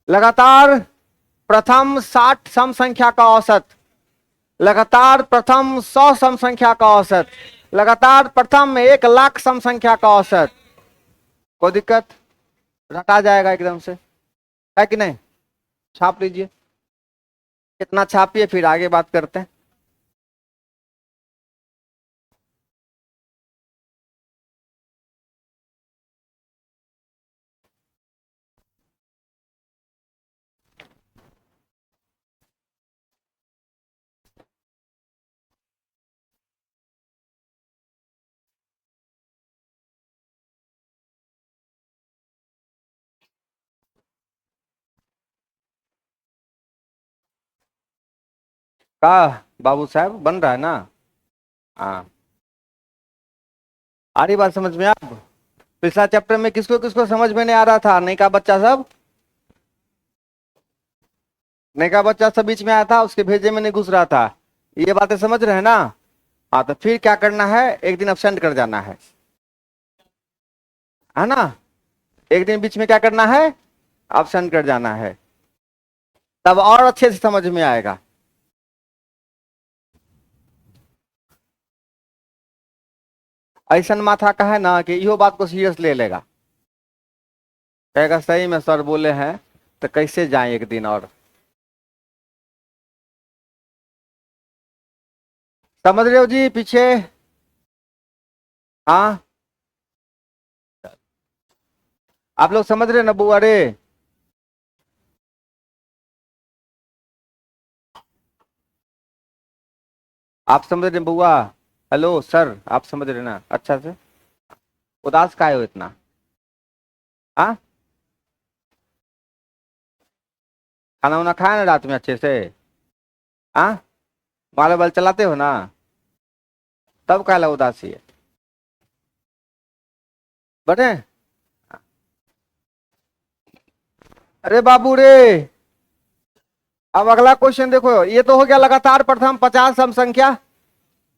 A: लगातार प्रथम 60 सम संख्या का औसत, लगातार प्रथम 100 सम संख्या का औसत, लगातार प्रथम 1,00,000 सम संख्या का औसत, कोई दिक्कत, रटा जाएगा एकदम से, है कि नहीं। छाप लीजिए, कितना छापिए फिर आगे बात करते हैं। का बाबू साहब बन रहा है ना, हाँ, आ रही बात समझ में आप। पिछला चैप्टर में किसको किसको समझ में नहीं आ रहा था, नहीं का बच्चा सब, नहीं का बच्चा सब बीच में आया था, उसके भेजे में नहीं घुस रहा था, ये बातें समझ रहे हैं ना। हाँ, तो फिर क्या करना है, एक दिन अब्सेंट कर जाना है ना, एक दिन बीच में क्या करना है, अब्सेंट कर जाना है, तब और अच्छे से समझ में आएगा। ऐसा माथा का है ना कि इहो बात को सीरियस ले लेगा, कहेगा सही में सर बोले हैं, तो कैसे जाए एक दिन और, समझ रहे हो जी पीछे, हाँ आप लोग समझ रहे ना बुआ रे, आप समझ रहे बुआ, हेलो सर, आप समझ रहे ना अच्छा से, उदास काहे हो इतना, हाँ, खाना वाना खाया ना रात में अच्छे से? हाँ, मोबाइल वोबाइल चलाते हो ना? तब काहे ला उदासी है? बटे, अरे बाबू रे, अब अगला क्वेश्चन देखो, ये तो हो गया लगातार प्रथम 50 सम संख्या।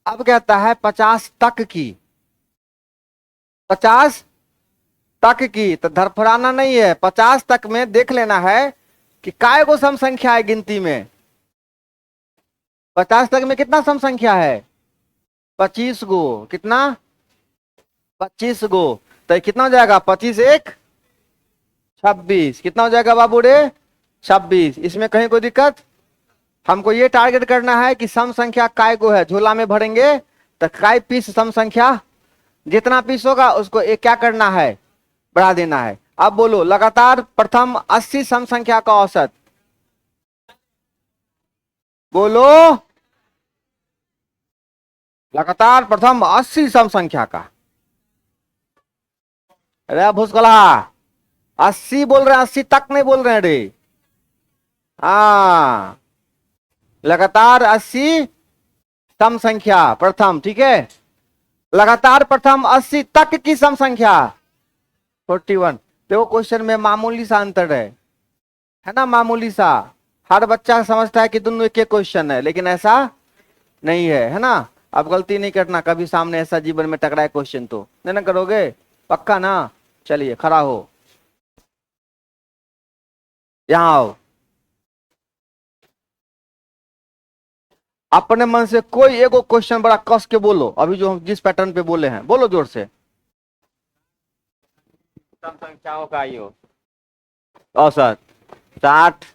A: अब कहता है 50 तक की। 50 तक की तो धरफड़ाना नहीं है, 50 तक में देख लेना है कि काय गो सम संख्या है गिनती में। 50 तक में कितना सम संख्या है? 25 गो। कितना? 25 गो। तो कितना हो जाएगा? 25 एक 26। कितना हो जाएगा बाबू रे? 26। इसमें कहीं कोई दिक्कत? हमको ये टारगेट करना है कि सम संख्या काय को है, झोला में भरेंगे तो काय पीस सम संख्या, जितना पीस होगा उसको एक क्या करना है? बढ़ा देना है। अब बोलो, लगातार प्रथम 80 सम संख्या का औसत बोलो। लगातार प्रथम 80 सम संख्या का। अरे भूसकला, 80 बोल रहे हैं, 80 तक नहीं बोल रहे हैं रे। हाँ, लगातार 80 सम संख्या प्रथम, ठीक है। लगातार प्रथम 80 तक की सम संख्या 41। देखो क्वेश्चन में मामूली सा अंतर है ना, मामूली सा। हर बच्चा समझता है कि दोनों एक ही क्वेश्चन है, लेकिन ऐसा नहीं है ना। अब गलती नहीं करना कभी, सामने ऐसा जीवन में टकराए क्वेश्चन तो नहीं ना करोगे, पक्का ना? चलिए खड़ा हो, यहां आओ। अपने मन से कोई एगो क्वेश्चन बड़ा कस के बोलो, अभी जो हम जिस पैटर्न पे बोले हैं, बोलो जोर से। सम संख्याओं का योग औसत 60।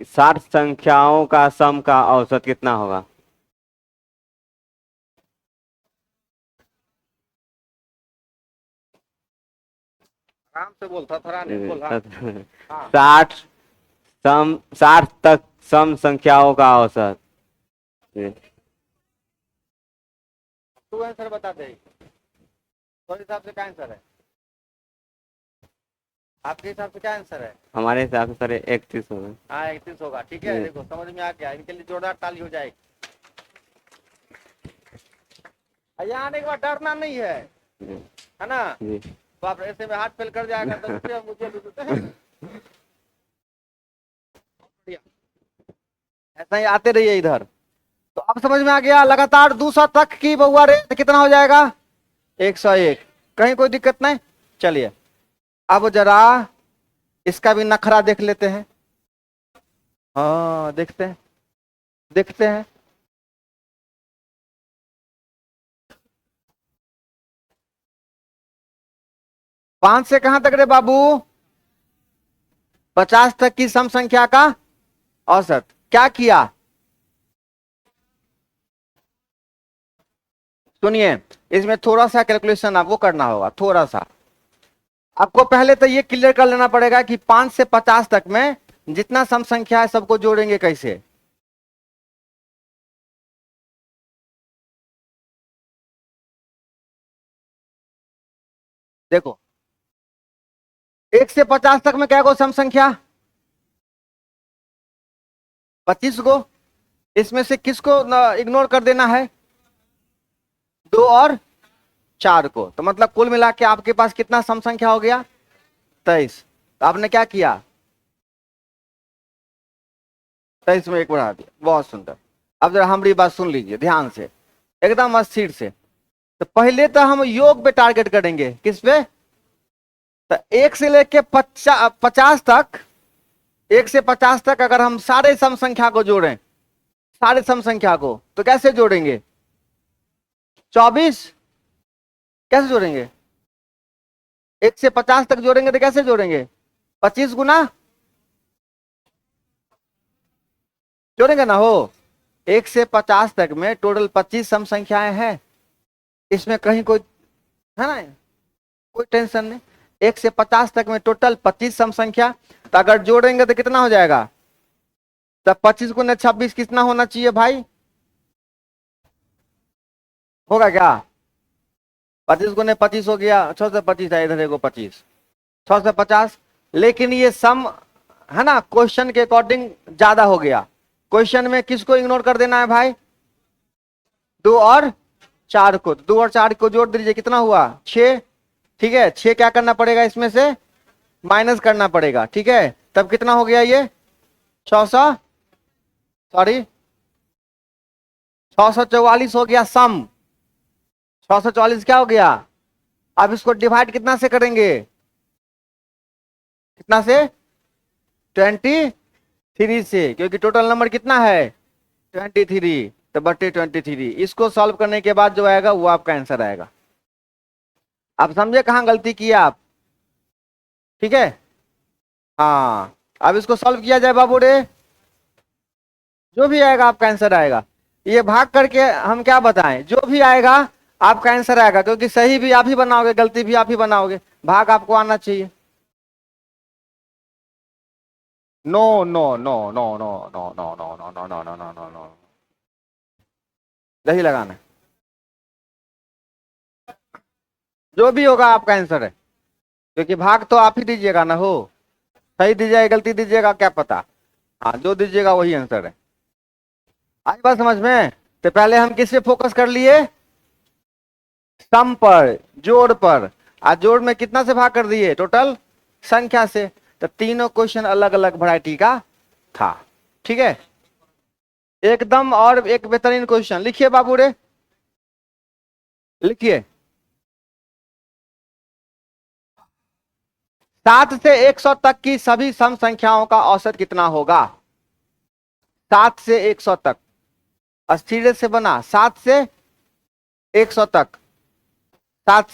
A: 60 संख्याओं का सम का औसत कितना होगा? आराम से बोल, थोड़ा नहीं बोल। हाँ। 60 तक सम संख्याओं का औसत। तू आंसर बता दे, तो हिसाब से क्या आंसर है? आपके हिसाब से क्या आंसर है? हमारे हिसाब से सर 31 होगा। हाँ 31 होगा, ठीक है। देखो समझ में आ गया, इनके लिए जोरदार ताली हो जाएगी। यहाँ आने के बाद डरना नहीं है ना? बाप ऐसे में हाथ फेल कर जाएगा तो मुझे ऐसा ही आते रहिए इधर। तो अब समझ में आ गया, लगातार 200 तक की बउआ रे तो कितना हो जाएगा? 101। कहीं कोई दिक्कत नहीं? चलिए अब जरा इसका भी नखरा देख लेते हैं। हाँ देखते हैं, देखते हैं। 5 से कहां तक रे बाबू? 50 तक की सम संख्या का औसत। क्या किया? सुनिए, इसमें थोड़ा सा कैलकुलेशन आपको करना होगा, थोड़ा सा। आपको पहले तो ये क्लियर कर लेना पड़ेगा कि 5 से 50 तक में जितना सम संख्या है सबको जोड़ेंगे कैसे। देखो 1 से 50 तक में क्या गो सम संख्या? 25 गो। इसमें से किसको इग्नोर कर देना है? 2 और 4 को। तो मतलब कुल मिला के आपके पास कितना सम संख्या हो गया? 23। तो आपने क्या किया? 23 में 1 बढ़ा दिया, बहुत सुंदर। अब जरा हमारी बात सुन लीजिए ध्यान से, एकदम अस्थिर से। तो पहले तो हम योग पे टारगेट करेंगे, किस पे? तो 1 से लेके 50 तक, 1 से 50 तक अगर हम सारे सम संख्या को जोड़ें, सारे सम संख्या को, तो कैसे जोड़ेंगे? 24। कैसे जोड़ेंगे? 1 से 50 तक जोड़ेंगे तो कैसे जोड़ेंगे? 25 गुना जोड़ेंगे ना हो। 1 से 50 तक में टोटल 25 सम संख्याएं हैं, इसमें कहीं कोई है ना, कोई टेंशन नहीं। 1 से 50 तक में टोटल 25 सम संख्या, तो अगर जोड़ेंगे तो कितना हो जाएगा? तब 25 गुना 26 कितना होना चाहिए भाई? होगा क्या? 25 गुने 25 हो गया, 6 से 25 है, इधर एगो 25। 100 से 50, लेकिन ये सम है ना क्वेश्चन के अकॉर्डिंग ज्यादा हो गया। क्वेश्चन में किसको इग्नोर कर देना है भाई? 2 और 4 को। 2 और 4 को जोड़ दीजिए, कितना हुआ? 6। ठीक है, 6 क्या करना पड़ेगा इसमें से? माइनस करना पड़ेगा। ठीक है, तब कितना हो गया ये? 600, सॉरी 644 हो गया सम। 644 क्या हो गया? अब इसको डिवाइड कितना से करेंगे? कितना से? 23 से, क्योंकि टोटल नंबर कितना है? 23। तो बट्टे 23, इसको सॉल्व करने के बाद जो आएगा वो आपका आंसर आएगा। आप समझे कहां गलती किया आप? ठीक है, हाँ। अब इसको सॉल्व किया जाए बाबू रे, जो भी आएगा आपका आंसर आएगा। ये भाग करके हम क्या बताएं, जो भी आएगा आपका आंसर आएगा, क्योंकि सही भी आप ही बनाओगे, गलती भी आप ही बनाओगे, भाग आपको आना चाहिए। No no no no no no no no no no no no no no no, नहीं लगाना। जो भी होगा आपका आंसर है, क्योंकि भाग तो आप ही दीजिएगा ना हो। सही दीजिएगा गलती दीजिएगा क्या पता। हाँ, जो दीजिएगा वही आंसर है। आई बात समझ में? तो पहले हम किस पे फोकस कर लिए? सम पर, जोड़ पर। आज जोड़ में कितना से भाग कर दिए? टोटल संख्या से। तो तीनों क्वेश्चन अलग अलग वैरायटी का था। ठीक है, एकदम। और एक बेहतरीन क्वेश्चन लिखिए बाबू रे, लिखिए। 7 से 100 तक की सभी सम संख्याओं का औसत कितना होगा? 7 से 100 तक, अस्थिर से बना। 7 से 100 तक, 7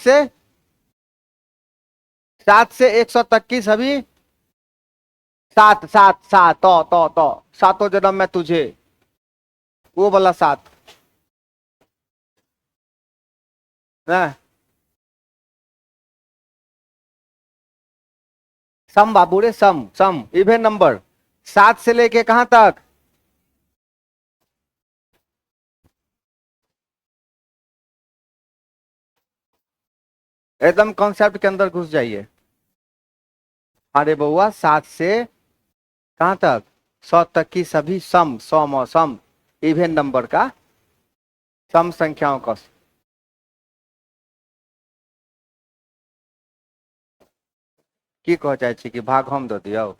A: से 100 तक की सभी, सात सात सात, तो सातों जन्म में तुझे, वो वाला सात ना। सम बाबू रे, सम सम इवन नंबर, 7 से लेके कहां तक? एकदम कॉन्सेप्ट के अंदर घुस जाइए। अरे बउआ, 7 से कहां तक? 100 तक की सभी सम, सम और सम इवन नंबर का, सम संख्याओं का। की कह चाहे छी कि भाग हम दो दियो?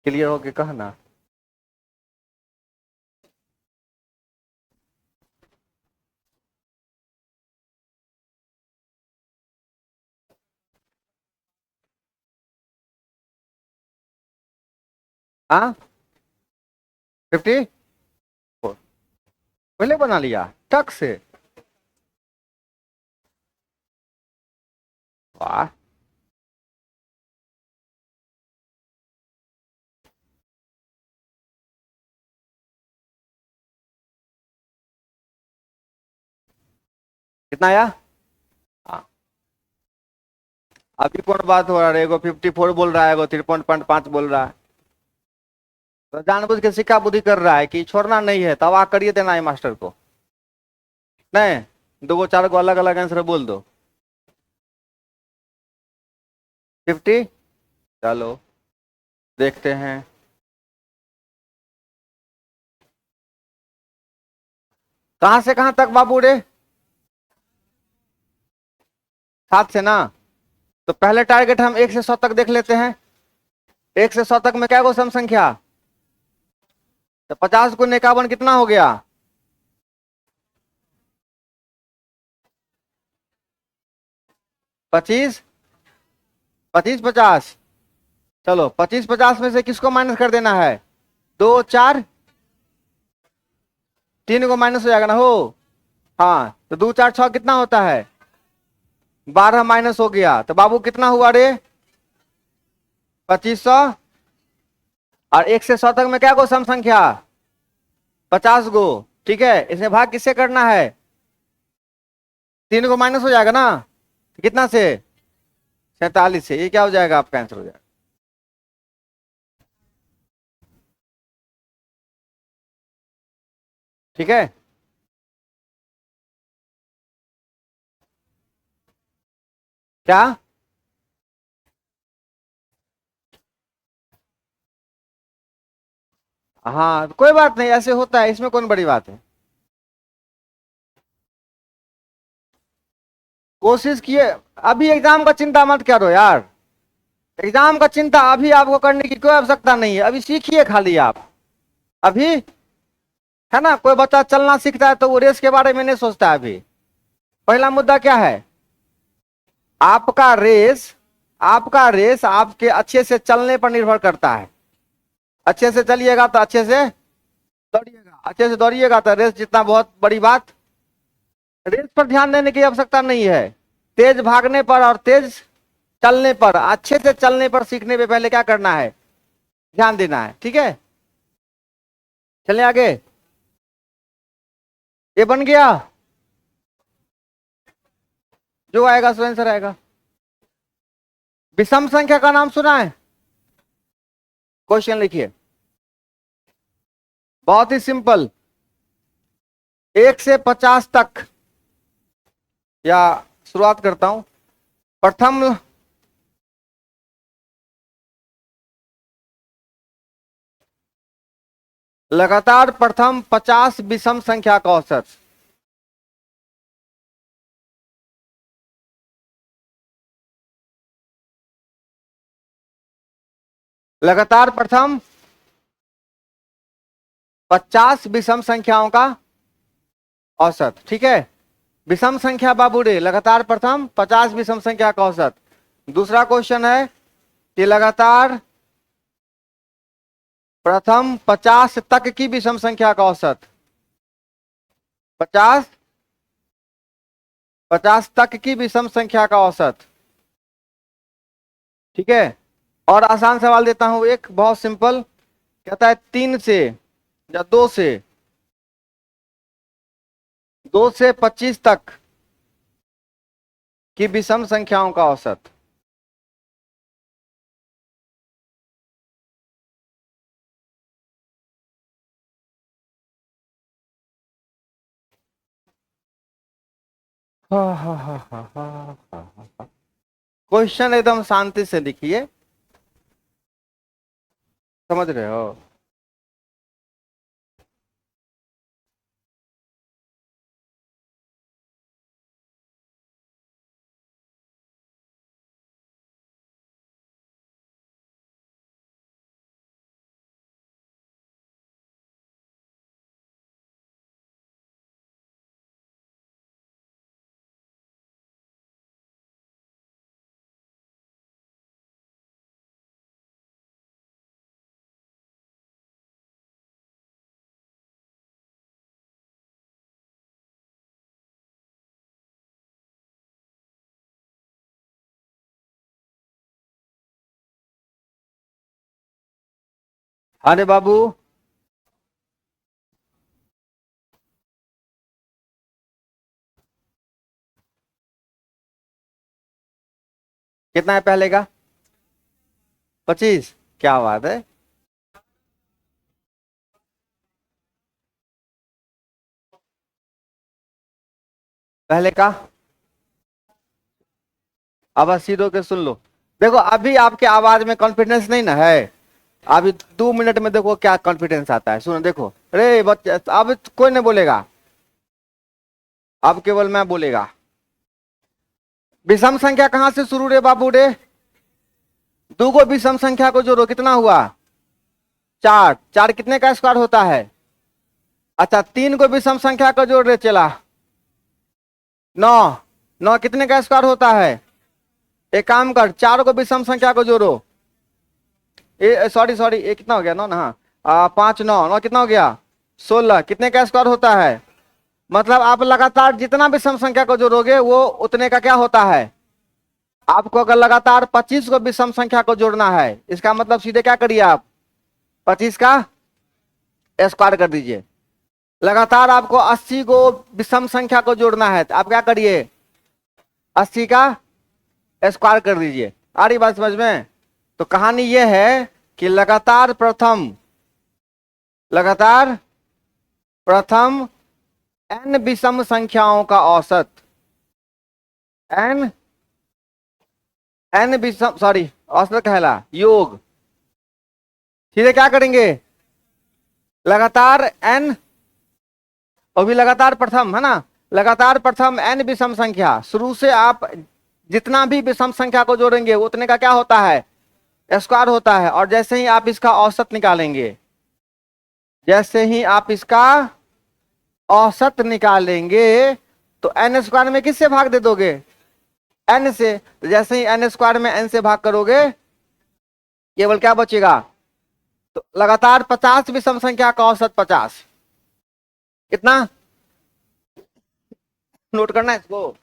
A: क्लियर हो के कहना। हाँ, 54 पहले बना लिया टक से। वाह, कितना आया? हाँ, अभी कौन बात हो रहा है? एगो 54 बोल रहा है, एगो 53.5 बोल रहा है। तो जानबूझ के सिक्का बुद्धि कर रहा है कि छोड़ना नहीं है, तबाह करिए देना है मास्टर को। नहीं, 2 4 को अलग अलग आंसर बोल दो। 50, चलो देखते हैं। कहां से कहां तक बाबू रे? 7 से ना। तो पहले टारगेट हम 1 से 100 तक देख लेते हैं। 1 से 100 तक में क्या गो सम संख्या? तो 50 × 51 कितना हो गया? 25, 25 50। चलो 25 50 में से किसको माइनस कर देना है? 2 4 3 को माइनस हो जाएगा ना हो। हाँ, तो 2 4 6 कितना होता है? 12 माइनस हो गया, तो बाबू कितना हुआ रे? 2500। और 1 से 100 तक में क्या गो सम संख्या? 50 गो। ठीक है, इसमें भाग किससे करना है? 3 को माइनस हो जाएगा ना, तो कितना से? 47 से। ये क्या हो जाएगा? आपका आंसर हो जाएगा। ठीक है, क्या? हाँ कोई बात नहीं, ऐसे होता है, इसमें कौन बड़ी बात है। कोशिश किए। अभी एग्जाम का चिंता मत करो यार। एग्जाम का चिंता अभी आपको करने की कोई आवश्यकता नहीं है, अभी सीखिए खाली आप। अभी है ना, कोई बच्चा चलना सीखता है तो वो रेस के बारे में नहीं सोचता है अभी। पहला मुद्दा क्या है, आपका रेस, आपका रेस आपके अच्छे से चलने पर निर्भर करता है। अच्छे से चलिएगा तो अच्छे से दौड़िएगा, अच्छे से दौड़िएगा तो रेस जितना बहुत बड़ी बात। रेस पर ध्यान देने की आवश्यकता नहीं है, तेज भागने पर और तेज चलने पर, अच्छे से चलने पर सीखने में पहले क्या करना है, ध्यान देना है। ठीक है, चलिए आगे। ये बन गया, जो आएगा सो आंसर आएगा। विषम संख्या का नाम सुना है, क्वेश्चन लिखिए, बहुत ही सिंपल। 1 से 50 तक, या शुरुआत करता हूं। प्रथम लगातार प्रथम 50 विषम संख्या का औसत। लगातार प्रथम 50 विषम संख्याओं का औसत। ठीक है, विषम संख्या बाबू रे, लगातार प्रथम 50 विषम संख्या का औसत। दूसरा क्वेश्चन है कि लगातार प्रथम 50 तक की विषम संख्या का औसत। 50, 50 तक की विषम संख्या का औसत। ठीक है, और आसान सवाल देता हूं एक, बहुत सिंपल, कहता है 3 से या 2 से 25 तक की विषम संख्याओं का औसत। क्वेश्चन एकदम शांति से लिखिए, समझ रहे हो। अरे बाबू, कितना है पहले का, 25, क्या बात है। पहले का, अब 80 दो के सुन लो। देखो अभी आपके आवाज में कॉन्फिडेंस नहीं ना है, अभी 2 मिनट में देखो क्या कॉन्फिडेंस आता है। सुनो देखो, अरे बच्चे अब कोई नहीं बोलेगा, अब केवल मैं बोलेगा। विषम संख्या कहां से शुरू रे बाबू रे, दो को विषम संख्या को जोड़ो, कितना हुआ, 4। 4 कितने का स्क्वायर होता है। अच्छा, 3 को विषम संख्या को जोड़ रहे चला, 9। 9 कितने का स्क्वायर होता है। एक काम कर, 4 को विषम संख्या को जोड़ो, सॉरी सॉरी, ये कितना हो गया, 9 ना, हाँ 5 9 9 कितना हो गया, 16। कितने का स्क्वायर होता है, मतलब आप लगातार जितना विषम संख्या को जोड़ोगे वो उतने का क्या होता है। आपको अगर लगातार 25 को विषम संख्या को जोड़ना है, इसका मतलब सीधे क्या करिए आप, 25 का स्क्वायर कर दीजिए। लगातार आपको 80 को विषम संख्या को जोड़ना है, तो आप क्या करिए, 80 का स्क्वायर कर दीजिए। आ रही बात समझ में। तो कहानी यह है कि लगातार प्रथम n विषम संख्याओं का औसत, n n विषम, सॉरी औसत कहला योग, सीधे क्या करेंगे, लगातार n, और भी लगातार प्रथम है ना, लगातार प्रथम n विषम संख्या, शुरू से आप जितना भी विषम संख्या को जोड़ेंगे उतने का क्या होता है, स्क्वायर होता है। और जैसे ही आप इसका औसत निकालेंगे, जैसे ही आप इसका औसत निकालेंगे तो n स्क्वायर में किससे भाग दे दोगे, n से। तो जैसे ही n स्क्वायर में n से भाग करोगे, केवल क्या बचेगा, तो लगातार 50 विषम संख्या का औसत 50। कितना नोट करना है इसको।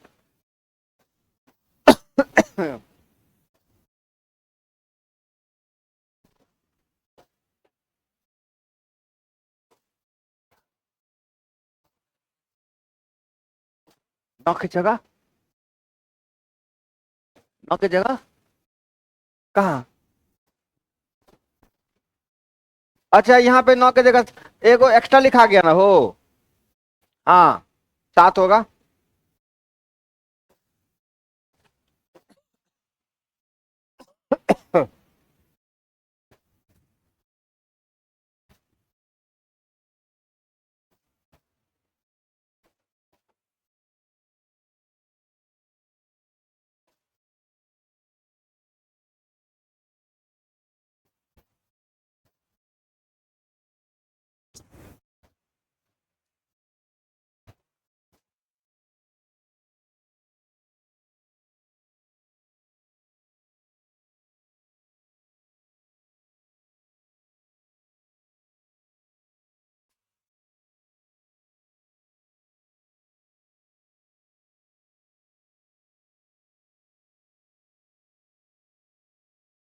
A: नौ की जगह, नौ की जगह कहा, अच्छा यहाँ पे 9 की जगह एगो एक्स्ट्रा लिखा गया ना हो, हाँ 7 होगा।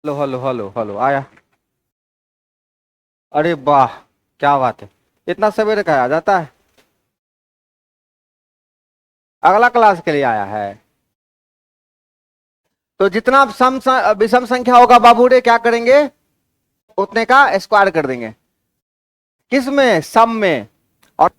A: हेलो हेलो हेलो हेलो आया, अरे वाह क्या बात है, इतना सवेरे कहा आ जाता है, अगला क्लास के लिए आया है। तो जितना विषम संख्या होगा बाबू रे क्या करेंगे, उतने का स्क्वायर कर देंगे, किस में, सम में। और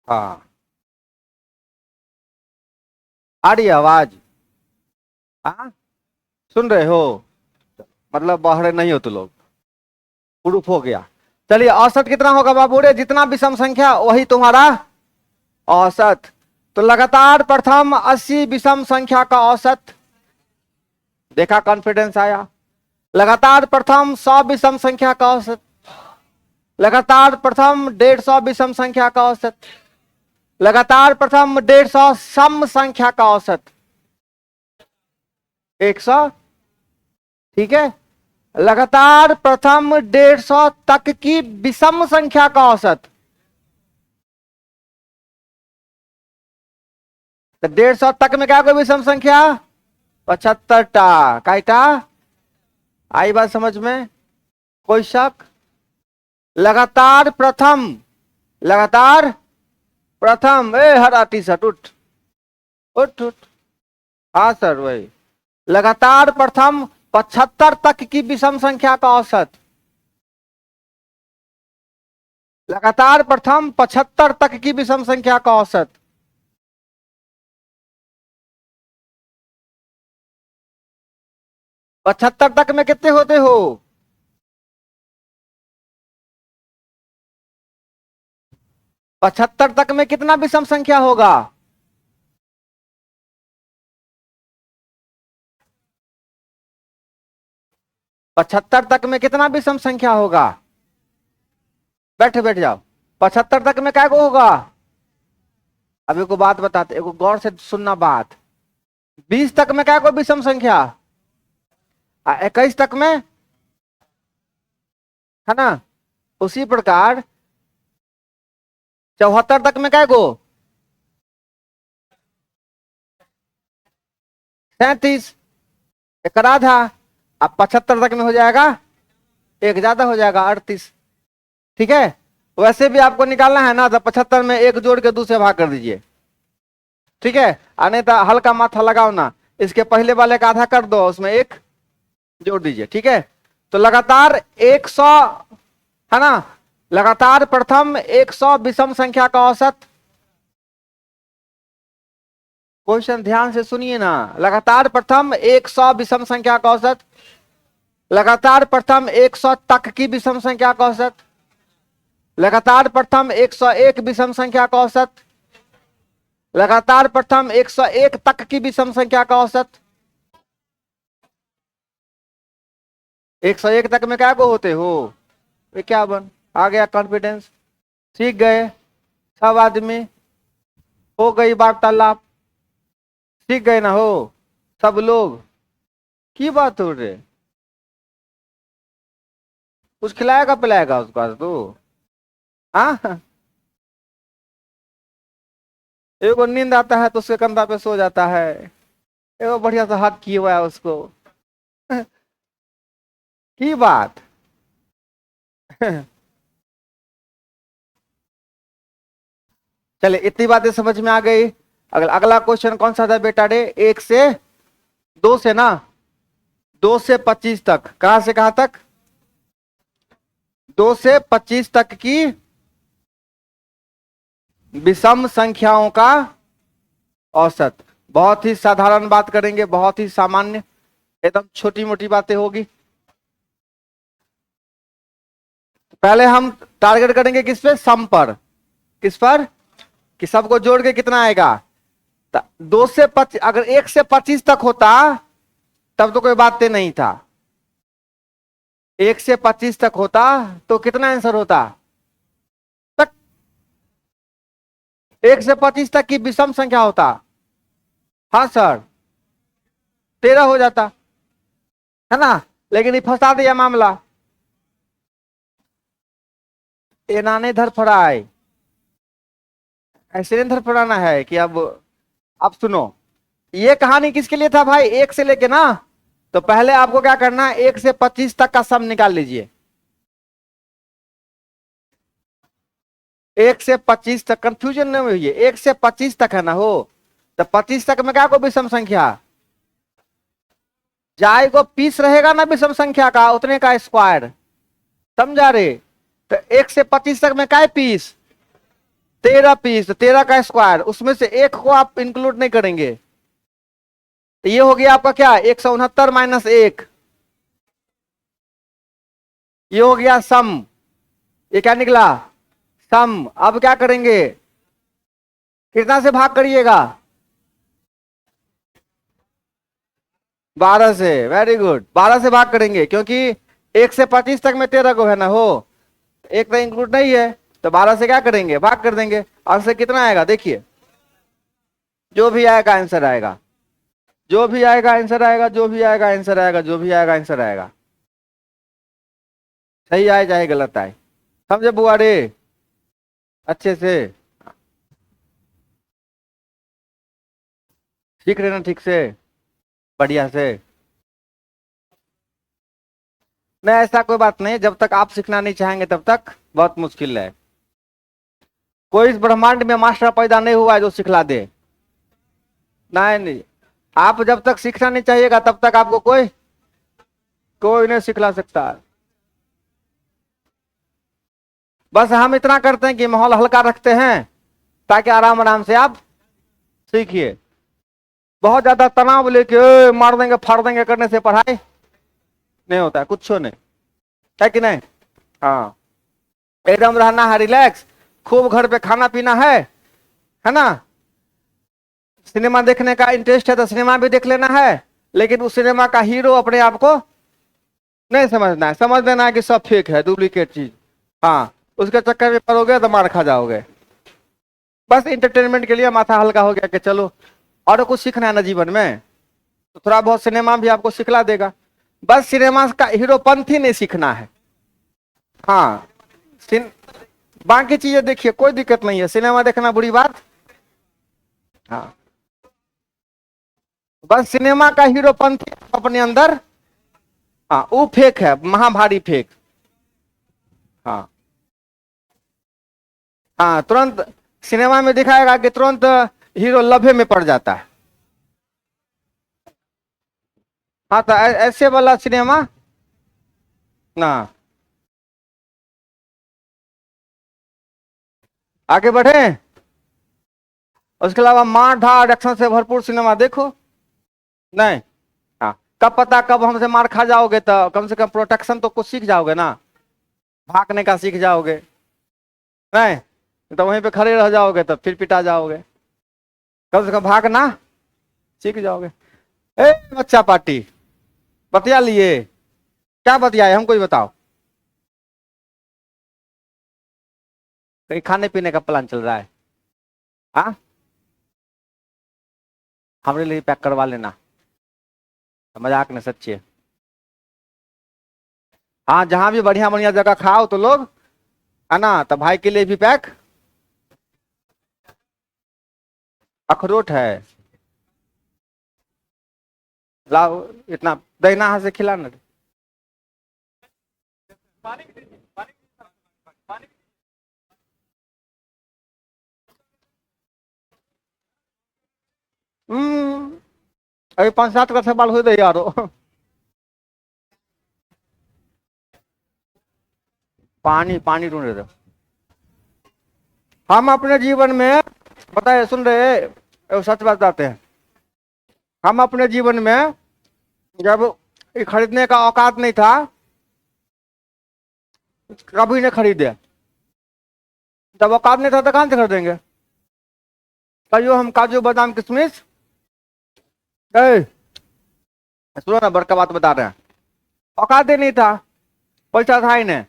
A: हाँ आ रही है आवाज, हाँ सुन रहे हो, मतलब बाहर नहीं हो तो लोग, प्रूफ हो गया। चलिए औसत कितना होगा बाबू रे, जितना विषम संख्या वही तुम्हारा औसत। तो लगातार प्रथम 80 विषम संख्या का औसत, देखा कॉन्फिडेंस आया। लगातार प्रथम 100 विषम संख्या का औसत, लगातार प्रथम 150 विषम संख्या का औसत, लगातार प्रथम 150 सम संख्या का औसत, 100, ठीक है। लगातार प्रथम 150 तक की विषम संख्या का औसत, तो 150 तक में क्या कोई विषम संख्या, 75टा, काईटा, आई बात समझ में, कोई शक। लगातार प्रथम, लगातार प्रथम, ए हरा टी शर्ट उठ, उठ उठ, हाँ सर वही, लगातार प्रथम 75 तक की विषम संख्या का औसत, लगातार प्रथम 75 तक की विषम संख्या का औसत, 75 तक में कितने होते हो, 75 तक में कितना विषम संख्या होगा, 75 तक में कितना विषम संख्या होगा, बैठ बैठ जाओ, 75 तक में क्या होगा। अब एक बात बताते, एक गौर से सुनना बात, 20 तक में क्या कोई विषम संख्या, 21 तक में, है ना। उसी प्रकार 74 तक में क्या गो, 37, एक आधा। अब 75 तक में हो जाएगा, एक ज्यादा हो जाएगा 38। ठीक है, वैसे भी आपको निकालना है ना, तो 75 में एक जोड़ के दूसरे भाग कर दीजिए। ठीक है, नहीं तो हल्का माथा लगाओ ना, इसके पहले वाले का आधा कर दो, उसमें एक जोड़ दीजिए। ठीक है, तो लगातार 100 है ना, लगातार प्रथम 100 विषम संख्या का औसत। क्वेश्चन ध्यान से सुनिए ना, लगातार प्रथम 100 विषम संख्या का औसत, लगातार प्रथम 100 तक की विषम संख्या का औसत, लगातार प्रथम 101 विषम संख्या का औसत, लगातार प्रथम 101 तक की विषम संख्या का औसत। 101 तक में क्या को होते हो, ये क्या बन आ गया कॉन्फिडेंस। सीख गए सब आदमी, हो गई वार्तालाप, सीख गए ना हो सब लोग। की बात हो रही, कुछ खिलाएगा पिलाएगा उसके पास तो। हाँ, एगो नींद आता है तो उसके कंधा पे सो जाता है, एगो बढ़िया सा हक किया हुआ है उसको। की बात। चले, इतनी बातें समझ में आ गई। अगला क्वेश्चन कौन सा था बेटा रे, 1 से 2 से ना, 2 से 25 तक, कहां से कहां तक, 2 से 25 तक की विषम संख्याओं का औसत। बहुत ही साधारण बात करेंगे, बहुत ही सामान्य, एकदम छोटी मोटी बातें होगी। पहले हम टारगेट करेंगे किस पे, सम पर। किस पर, कि सबको जोड़ के कितना आएगा। 2 से 25, अगर 1 से 25 तक होता तब तो कोई बात नहीं था, 1 से 25 तक होता तो कितना आंसर होता, तक 1 से 25 तक की विषम संख्या होता। हाँ सर, 13 हो जाता है ना, लेकिन ये फंसा दिया मामला, एनाने धर फड़ाए, ऐसे नहीं धर फड़ाना है कि अब सुनो, ये कहानी किसके लिए था भाई, 1 से लेके ना, तो पहले आपको क्या करना है, 1 से 25 तक का सम निकाल लीजिए। 1 से 25 तक, कंफ्यूजन नहीं हुई है, 1 से 25 तक है ना हो, तो 25 तक में क्या को विषम संख्या, जाए को पीस रहेगा ना विषम संख्या का, उतने का स्क्वायर, समझा रे। तो 1 से 25 तक में क्या पीस, 13 पीस, तो 13 का स्क्वायर, उसमें से एक को आप इंक्लूड नहीं करेंगे, तो ये हो गया आपका क्या, 169 माइनस 1, ये हो गया सम, ये क्या निकला, सम। अब क्या करेंगे, कितना से भाग करिएगा, 12 से, वेरी गुड, 12 से भाग करेंगे, क्योंकि 1 से 25 तक में 13 को है ना हो, एक तो इंक्लूड नहीं है, तो 12 से क्या करेंगे, भाग कर देंगे। आंसर कितना आएगा देखिए, जो भी आएगा आंसर आएगा, जो भी आएगा आंसर आएगा, जो भी आएगा आंसर आएगा, जो भी आएगा आंसर आएगा, सही आए चाहे गलत आए, समझे बुआ रे, अच्छे से सीख लेना ठीक से, बढ़िया से। नहीं ऐसा कोई बात नहीं, जब तक आप सीखना नहीं चाहेंगे तब तक बहुत मुश्किल है। कोई इस ब्रह्मांड में मास्टर पैदा नहीं हुआ है जो सिखला दे, नहीं नहीं, आप जब तक सीखना नहीं चाहिएगा तब तक आपको कोई कोई नहीं सिखला सकता। बस हम इतना करते हैं कि माहौल हल्का रखते हैं ताकि आराम आराम से आप सीखिए। बहुत ज्यादा तनाव लेके मार देंगे फाड़ देंगे करने से पढ़ाई नहीं होता है, कुछ नहीं है कि नहीं। हाँ, एकदम रहना है रिलैक्स, खूब घर पे खाना पीना है ना, सिनेमा देखने का इंटरेस्ट है तो सिनेमा भी देख लेना है, लेकिन उस सिनेमा का हीरो अपने आप को नहीं समझना है, समझ लेना है कि सब फेक है, डुप्लीकेट चीज। हाँ, उसके चक्कर में पड़ोगे तो मार खा जाओगे। बस इंटरटेनमेंट के लिए माथा हल्का हो गया कि चलो और कुछ सीखना है ना जीवन में, तो थोड़ा बहुत सिनेमा भी आपको सिखला देगा। बस सिनेमा का हीरोपंथी नहीं सीखना है। हाँ, बाकी चीजें देखिए कोई दिक्कत नहीं है, सिनेमा देखना बुरी बात। हाँ, बस सिनेमा का हीरोपंथी अपने अंदर, हाँ वो फेक है, महाभारी फेक। हाँ हाँ, तुरंत सिनेमा में दिखाएगा कि तुरंत हीरो लभे में पड़ जाता है। हाँ तो ऐसे वाला सिनेमा ना। आगे बढ़े। उसके अलावा मार धाड़ एक्शन से भरपूर सिनेमा देखो। नहीं। हाँ, कब पता कब हमसे मार खा जाओगे तो कम से कम प्रोटेक्शन तो कुछ सीख जाओगे ना, भागने का सीख जाओगे। नहीं तो वहीं पे खड़े रह जाओगे तो फिर पिटा जाओगे। कम से कम भागना सीख जाओगे। ए बच्चा पार्टी, बतिया लिए, क्या बतियाए हमको ही बताओ। कहीं खाने पीने का प्लान चल रहा है? हाँ, हमारे लिए पैक करवा लेना, मजाक नहीं सच्ची है। हाँ, जहां भी बढ़िया बढ़िया जगह खाओ तो लोग, है ना, तो भाई के लिए भी पैक। अखरोट है, लाओ, इतना दहीना हाथ से खिलाना। अभी 5-7 का सवाल हो दे यारो। पानी पानी ढूंढ रहे थे। हम अपने जीवन में, बताए सुन रहे, सच बात बताते हैं। हम अपने जीवन में जब ये खरीदने का औकात नहीं था, कभी नहीं खरीदे। जब औकात नहीं था तो कहां से खरीदेंगे। कहियो हम काजू बादाम किशमिश, ए, सुनो ना, बड़का बात बता रहे हैं। औकात ही नहीं था, पैसा था ही नहीं,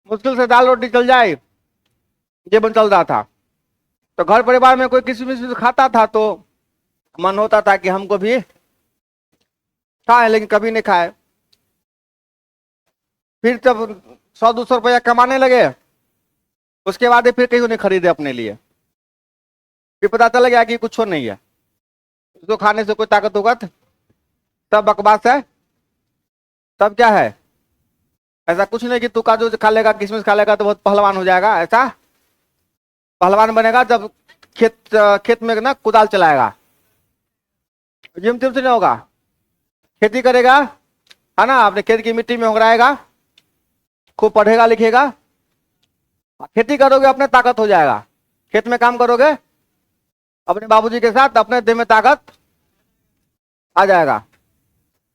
A: मुश्किल से दाल रोटी चल जाए, जीवन चल रहा था। तो घर परिवार में कोई किशमिश खाता था तो मन होता था कि हमको भी खाए, लेकिन कभी नहीं खाए। फिर जब 100-200 रुपया कमाने लगे, उसके बाद फिर कहीं नहीं खरीदे अपने लिए। फिर पता चल गया कि कुछ नहीं है, उसको खाने से कोई ताकत उगत, सब बकवास है, सब क्या है। ऐसा कुछ नहीं कि तू काजू खा लेगा किशमिश खा लेगा तो बहुत पहलवान हो जाएगा। ऐसा पहलवान बनेगा जब खेत खेत में ना कुदाल चलाएगा, जिम तिम से नहीं होगा। खेती करेगा, है ना, अपने खेत की मिट्टी में उगराएगा, खूब पढ़ेगा लिखेगा, खेती करोगे अपने ताकत हो जाएगा। खेत में काम करोगे अपने बाबूजी के साथ, अपने देह में ताकत आ जाएगा,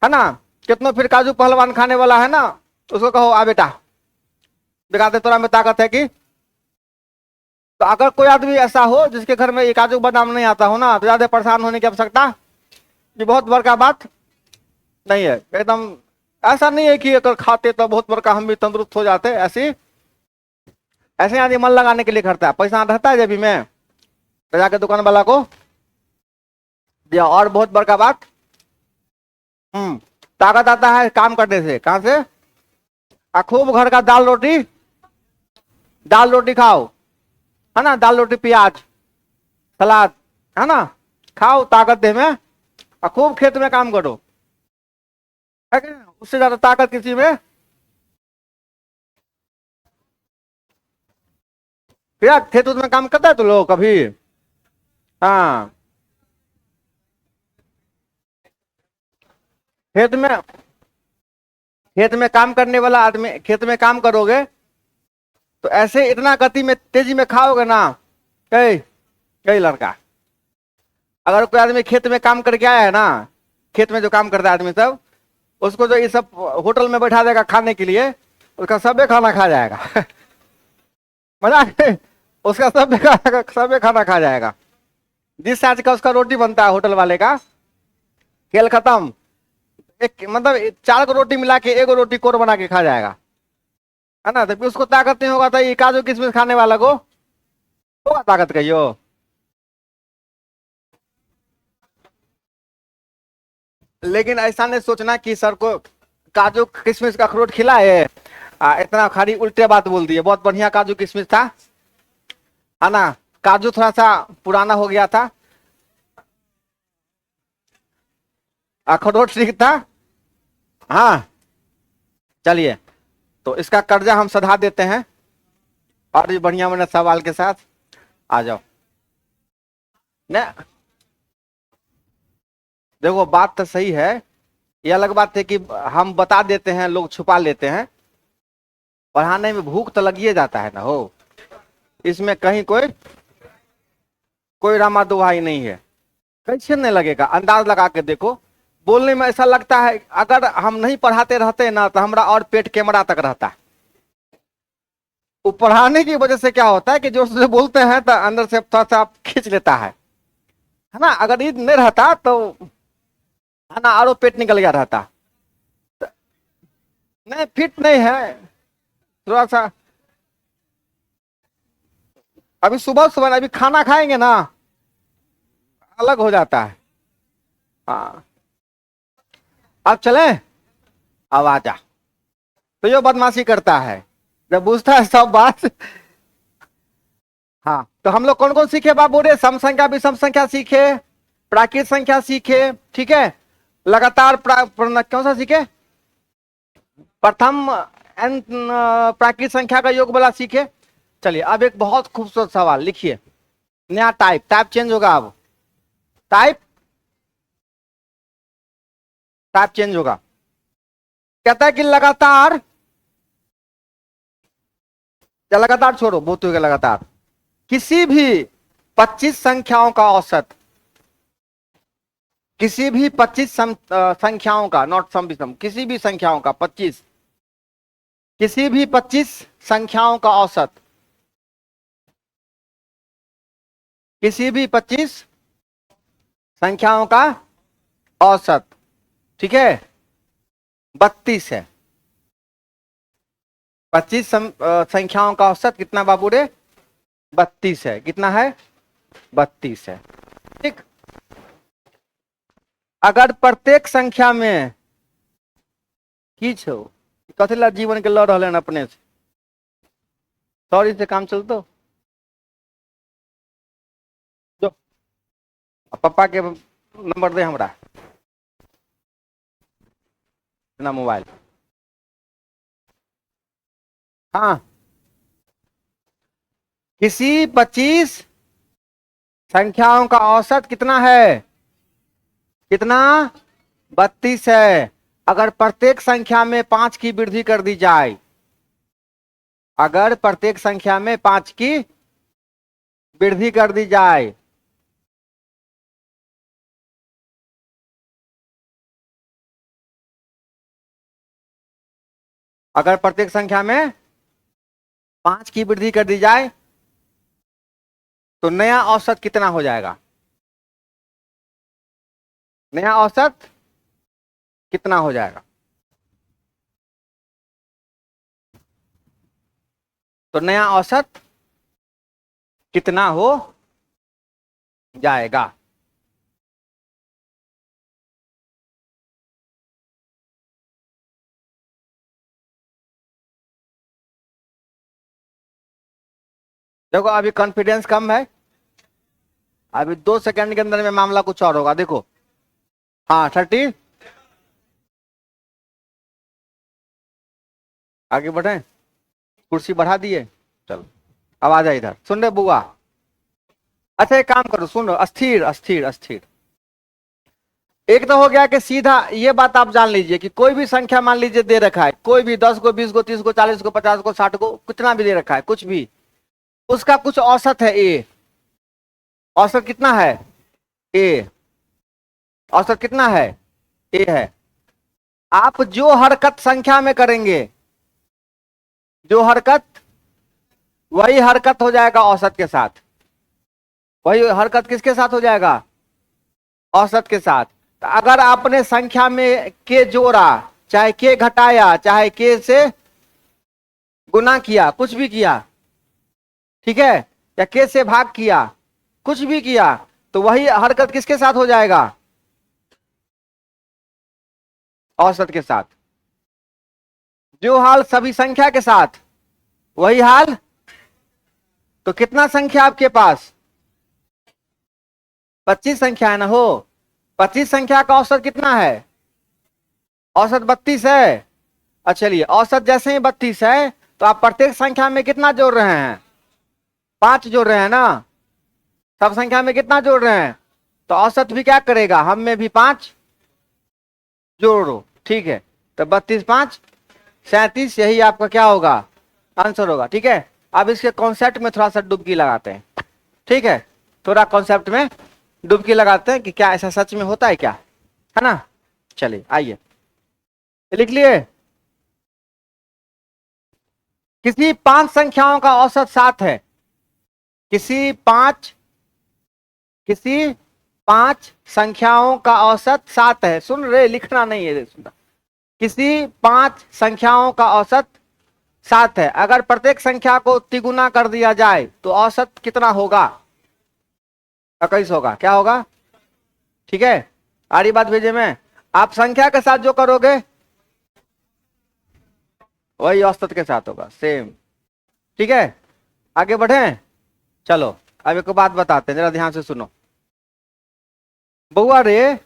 A: है ना। कितनों फिर काजू पहलवान खाने वाला है ना, उसको कहो आ बेटा दिखाते तोरा में ताकत है कि। तो अगर कोई आदमी ऐसा हो जिसके घर में ये काजू बादाम नहीं आता हो ना, तो ज्यादा परेशान होने की आवश्यकता, ये बहुत बड़का बात नहीं है एकदम। ऐसा नहीं है कि अगर खाते तो बहुत बड़का हम भी तंदुरुस्त हो जाते, ऐसी ऐसे आदमी मन लगाने के लिए करता है, पैसा रहता है जेबी में तो जाके दुकान वाला को दिया। और बहुत बड़का बात, ताकत आता है काम करने से। कहां से? खूब घर का दाल रोटी खाओ, है ना, दाल रोटी प्याज सलाद, है ना, खाओ ताकत दे में, और खूब खेत में काम करो, है कि नहीं? उससे ज्यादा ताकत किसी में। क्या खेत में काम करता है तो लोग कभी? हाँ, खेत में खेत में काम करने वाला आदमी, खेत में काम करोगे तो ऐसे इतना गति में तेजी में खाओगे ना। कई कई लड़का, अगर कोई आदमी खेत में काम करके आया है ना, खेत में जो काम करता है आदमी सब, उसको जो ये सब होटल में बैठा देगा खाने के लिए, उसका सबे खाना खा जाएगा। मजाक है? उसका सबे खाना खा जाएगा। जिस साइज का उसका रोटी बनता है होटल वाले का, खेल खत्म। एक मतलब 4 को रोटी मिला के 1 रोटी कोर बना के खा जाएगा, है ना। तो फिर उसको ताकत नहीं होगा तो ये काजू किशमिश खाने वाला को होगा ताकत कहियो। लेकिन ऐसा नहीं सोचना कि सर को काजू किशमिश का अखरोट खिलाए, इतना खाली उल्टे बात बोल दिए। बहुत बढ़िया काजू किशमिश था, है ना। काजू थोड़ा सा पुराना हो गया था। अखरोट ठीक था। हाँ चलिए, तो इसका कर्जा हम सधा देते हैं और भी बढ़िया बढ़िया सवाल के साथ। आ जाओ न, देखो बात तो सही है। ये अलग बात है कि हम बता देते हैं, लोग छुपा लेते हैं। पढ़ाने में भूख तो लगिए जाता है ना हो, इसमें कहीं कोई कोई रामा दुहाई नहीं है। कैसे नहीं लगेगा, अंदाज लगा के देखो। बोलने में ऐसा लगता है अगर हम नहीं पढ़ाते रहते ना तो हमारा और पेट कैमरा तक रहता। वो पढ़ाने की वजह से क्या होता है कि जो से बोलते हैं तो अंदर से थोड़ा सा खींच लेता है ना। अगर ये नहीं रहता तो है ना, और पेट निकल गया रहता। तो नहीं, फिट नहीं है थोड़ा सा। अभी सुबह सुबह अभी खाना खाएंगे ना, अलग हो जाता है। हाँ, अब चले, अब आ जा। तो जो बदमाशी करता है जब पूछता है सब बात। हाँ, तो हम लोग कौन कौन सीखे बाबू रे? सम संख्या विषम संख्या सीखे, प्राकृत संख्या सीखे, ठीक है। लगातार कौन सा सीखे? प्रथम एन प्राकृत संख्या का योग वाला सीखे। चलिए अब एक बहुत खूबसूरत सवाल लिखिए। नया टाइप, टाइप चेंज होगा अब। टाइप टाइप चेंज होगा। कहता है कि लगातार, या लगातार छोड़ो, बहुत हो गया लगातार। किसी भी 25 संख्याओं का औसत, किसी भी 25 संख्याओं का, नॉट सम विषम, किसी भी संख्याओं का 25, किसी भी 25 संख्याओं का औसत, किसी भी 25 संख्याओं का औसत, ठीक है, 32 है। 25 संख्याओं का औसत कितना बाबू रे? 32 है। कितना है? 32 है। ठीक। अगर प्रत्येक संख्या में की छो कथी ला जीवन के लड़ रहे हैं अपने से, सॉरी से काम चलतो जो। पापा के नंबर दे हमरा ना, मोबाइल। हाँ, किसी 25 संख्याओं का औसत कितना है? कितना? 32 है। अगर प्रत्येक संख्या में 5 की वृद्धि कर दी जाए, अगर प्रत्येक संख्या में 5 की वृद्धि कर दी जाए, अगर प्रत्येक संख्या में 5 की वृद्धि कर दी जाए तो नया औसत कितना हो जाएगा? नया औसत कितना हो जाएगा? तो नया औसत कितना हो जाएगा? देखो अभी कॉन्फिडेंस कम है, अभी 2 सेकंड के अंदर में मामला कुछ और होगा। देखो, हाँ 30, आगे बढ़े, कुर्सी बढ़ा दिए, चलो अब आ जाए इधर। सुन रहे बुआ? अच्छा एक काम करो, सुन रहे, अस्थिर अस्थिर अस्थिर। एक तो हो गया कि सीधा ये बात आप जान लीजिए कि कोई भी संख्या मान लीजिए दे रखा है, कोई भी 10 को, 20 को, 30 को, 40 को, 50 को, 60 को, कितना भी दे रखा है, कुछ भी, उसका कुछ औसत है ए। औसत कितना है? ए। औसत कितना है? ए है। आप जो हरकत संख्या में करेंगे, जो हरकत, वही हरकत हो जाएगा औसत के साथ। वही हरकत किसके साथ हो जाएगा? औसत के साथ। तो अगर आपने संख्या में के जोड़ा, चाहे के घटाया, चाहे के से गुना किया, कुछ भी किया, ठीक है, या के से भाग किया, कुछ भी किया, तो वही हरकत किसके साथ हो जाएगा? औसत के साथ। जो हाल सभी संख्या के साथ, वही हाल। तो कितना संख्या आपके पास? 25 संख्या है ना हो, 25 संख्या का औसत कितना है? औसत 32 है। अच्छा चलिए, औसत जैसे ही 32 है तो आप प्रत्येक संख्या में कितना जोड़ रहे हैं? 5 जोड़ रहे हैं ना। सब संख्या में कितना जोड़ रहे हैं? तो औसत भी क्या करेगा, हम में भी 5 जोड़ो। ठीक है, तो 32 5 37, यही आपका क्या होगा, आंसर होगा। ठीक है, अब इसके कॉन्सेप्ट में थोड़ा सा डुबकी लगाते हैं। ठीक है, थोड़ा कॉन्सेप्ट में डुबकी लगाते हैं कि क्या ऐसा सच में होता है क्या, है ना। चलिए आइए, लिख लिए। किसी 5 संख्याओं का औसत 7 है। किसी पांच संख्याओं का औसत 7 है। सुन रहे, लिखना नहीं है, सुनना। किसी 5 संख्याओं का औसत 7 है। अगर प्रत्येक संख्या को तिगुना कर दिया जाए तो औसत कितना होगा? 21 होगा। क्या होगा? ठीक है, आ रही बात भेजे में? आप संख्या के साथ जो करोगे वही औसत के साथ होगा, सेम। ठीक है, आगे बढ़े। चलो अब एक बात बताते हैं, जरा ध्यान से सुनो। बउआ रे,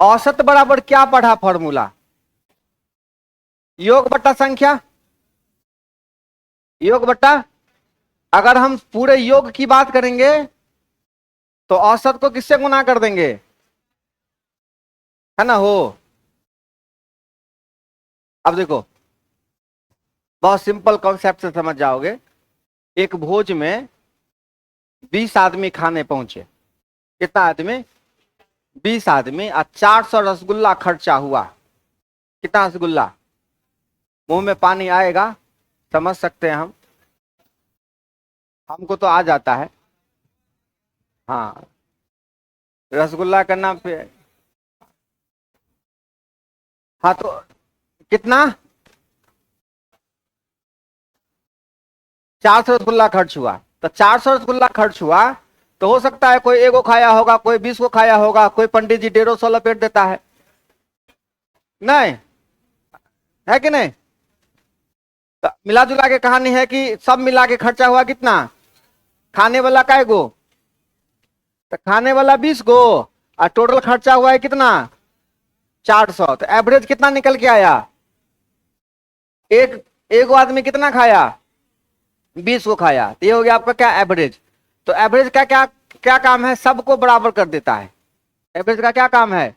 A: औसत बराबर क्या पढ़ा फॉर्मूला? योग बट्टा संख्या। योग बट्टा, अगर हम पूरे योग की बात करेंगे तो औसत को किससे गुना कर देंगे, है ना हो। अब देखो, बहुत सिंपल कॉन्सेप्ट से समझ जाओगे। एक भोज में 20 आदमी खाने पहुंचे। कितना आदमी? 20 आदमी, और 400 रसगुल्ला खर्चा हुआ। कितना रसगुल्ला? मुंह में पानी आएगा, समझ सकते हैं हम, हमको तो आ जाता है। हाँ, रसगुल्ला का नाम पे। हाँ तो कितना? 400 रसगुल्ला खर्च हुआ। तो 400 रसगुल्ला खर्च हुआ तो हो सकता है कोई 1 को खाया होगा, कोई 20 को खाया होगा, कोई पंडित जी 150 लपेट देता है, नहीं है कि नहीं? तो मिला जुला के कहानी है कि सब मिला के खर्चा हुआ कितना? खाने वाला का गो, तो खाने वाला 20 गो, और टोटल खर्चा हुआ है कितना? 400। तो एवरेज कितना निकल के आया? एक एक आदमी कितना खाया? 20 को खाया। तो ये हो गया आपका क्या, एवरेज। तो एवरेज का क्या क्या काम है? सबको बराबर कर देता है। एवरेज का क्या काम है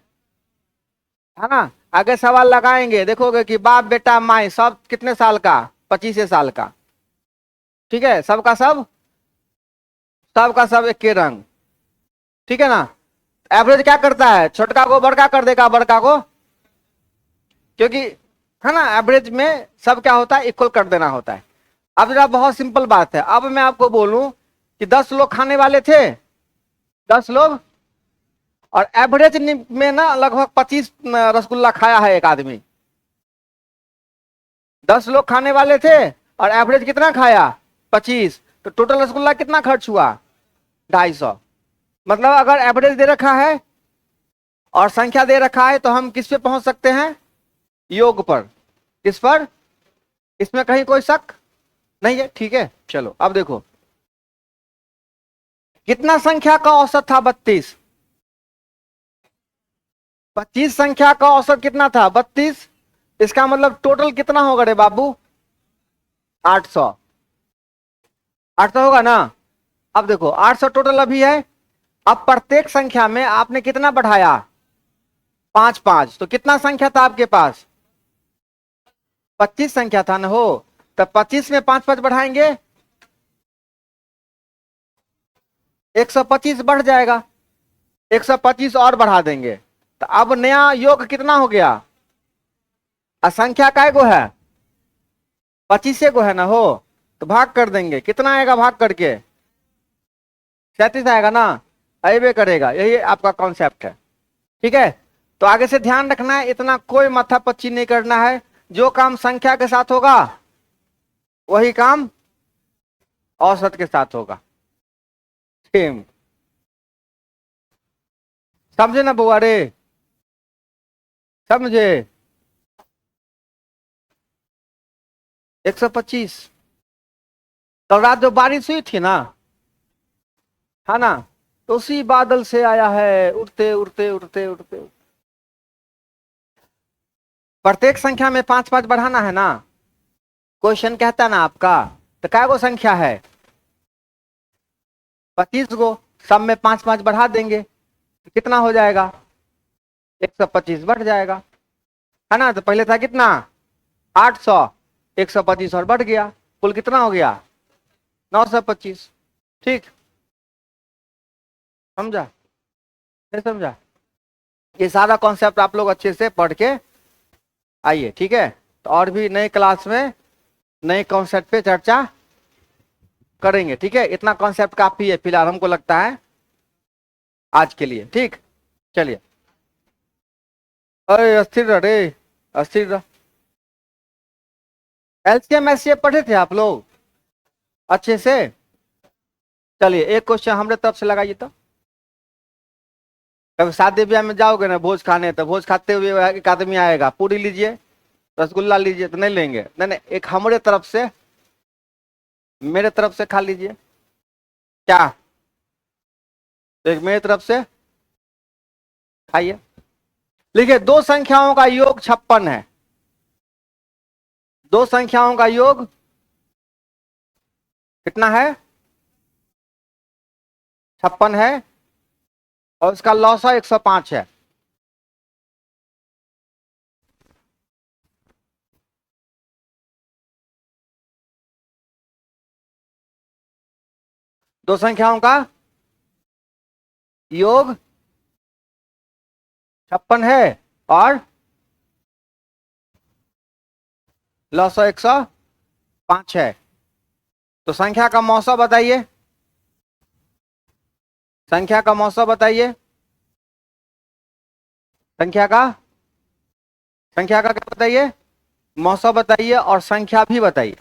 A: ना। आगे सवाल लगाएंगे, देखोगे कि बाप बेटा माई सब कितने साल का? 25 साल का। ठीक है, सबका सब, सबका सब एक के रंग। ठीक है ना। एवरेज क्या करता है? छोटका को बड़का कर देगा, बड़का को, क्योंकि है ना, एवरेज में सब क्या होता है, इक्वल कर देना होता है। अब जरा बहुत सिंपल बात है, अब मैं आपको बोलूं कि 10 लोग खाने वाले थे, 10 लोग, और एवरेज में ना लगभग 25 रसगुल्ला खाया है एक आदमी। 10 लोग खाने वाले थे और एवरेज कितना खाया? 25। तो टोटल रसगुल्ला कितना खर्च हुआ? 250। मतलब अगर एवरेज दे रखा है और संख्या दे रखा है तो हम किस पे पहुंच सकते हैं? योग पर। किस पर? इसमें कहीं कोई शक नहीं है। ठीक है, चलो अब देखो, कितना संख्या का औसत था? 32। 25 संख्या का औसत कितना था? 32। इसका मतलब टोटल कितना होगा रे बाबू? 800। 800 होगा ना। अब देखो, 800 टोटल अभी है। अब प्रत्येक संख्या में आपने कितना बढ़ाया? 5 5। तो कितना संख्या था आपके पास? 25 संख्या था ना हो। तो 25 में 5 5 बढ़ाएंगे, 125 बढ़ जाएगा। 125 और बढ़ा देंगे, तो अब नया योग कितना हो गया? असंख्या काय गो है? 25 गो है ना हो। तो भाग कर देंगे, कितना आएगा भाग करके? 37 आएगा ना। अबे करेगा, यही आपका कॉन्सेप्ट है। ठीक है, तो आगे से ध्यान रखना है, इतना कोई माथा पच्ची नहीं करना है। जो काम संख्या के साथ होगा वही काम औसत के साथ होगा। सेम, समझे ना बुआ रे? समझे? 125। कल रात जो बारिश हुई थी ना, है ना, तो उसी बादल से आया है, उड़ते उड़ते उड़ते उड़ते। प्रत्येक संख्या में पांच पांच बढ़ाना है ना, क्वेश्चन कहता ना आपका। तो क्या गो संख्या है? 25 गो। सब में पांच पांच बढ़ा देंगे तो कितना हो जाएगा? 125 बढ़ जाएगा, है ना। तो पहले था कितना? 800, 125 और बढ़ गया, कुल कितना हो गया? 925। ठीक, समझा? नहीं समझा? ये सारा कॉन्सेप्ट आप लोग अच्छे से पढ़ के आइए, ठीक है। तो और भी नए क्लास में नए कॉन्सेप्ट पे चर्चा करेंगे, ठीक है। इतना कॉन्सेप्ट काफी है फिलहाल, हमको लगता है आज के लिए। ठीक, चलिए। अरे अस्थिर रह रे, अस्थिर रह। एलसीएम एचसीएफ पढ़े थे आप लोग अच्छे से? चलिए एक क्वेश्चन हमारे तरफ से लगाइए तो। कभी शादी ब्याह में जाओगे ना भोज खाने, तो भोज खाते हुए एक आदमी आएगा, पूरी लीजिए, रसगुल्ला लीजिए, तो नहीं लेंगे। नहीं नहीं, एक हमारे तरफ से, मेरे तरफ से खा लीजिए। क्या? एक मेरे तरफ से खाइए। लिखिए, दो संख्याओं का योग 56 है। दो संख्याओं का योग कितना है? 56 है, और इसका लौसा 105 है। दो संख्याओं का योग 56 है, और लौसा 105 है। तो संख्या का मौसा बताइए, संख्या का मौसा बताइए। संख्या का, संख्या का क्या बताइए? मौसा बताइए, और संख्या भी बताइए।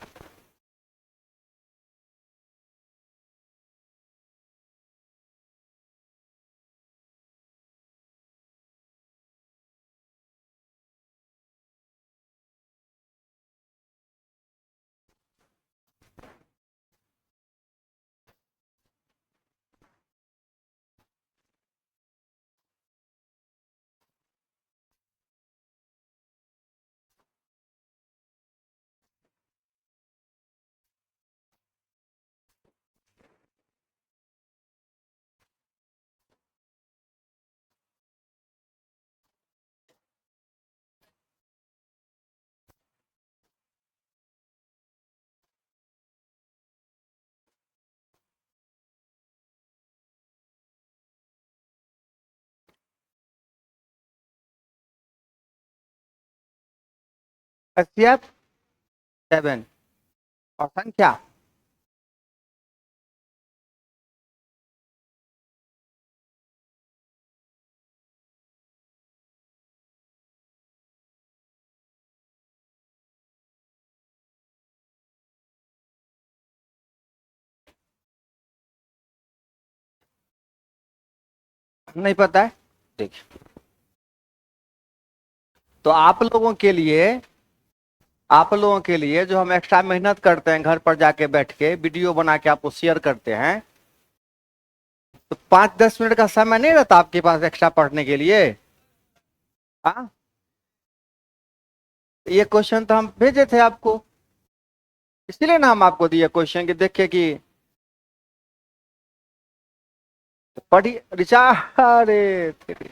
A: एचसीएफ 7, और संख्या नहीं पता है। देखिए, तो आप लोगों के लिए, आप लोगों के लिए जो हम एक्स्ट्रा मेहनत करते हैं, घर पर जाके बैठ के वीडियो बना के आपको शेयर करते हैं, तो 5-10 मिनट का समय नहीं रहता आपके पास एक्स्ट्रा पढ़ने के लिए? हाँ, ये क्वेश्चन तो हम भेजे थे आपको, इसीलिए ना हम आपको दिए क्वेश्चन कि देखिए कि पढ़ी रिचा। अरे तेरी,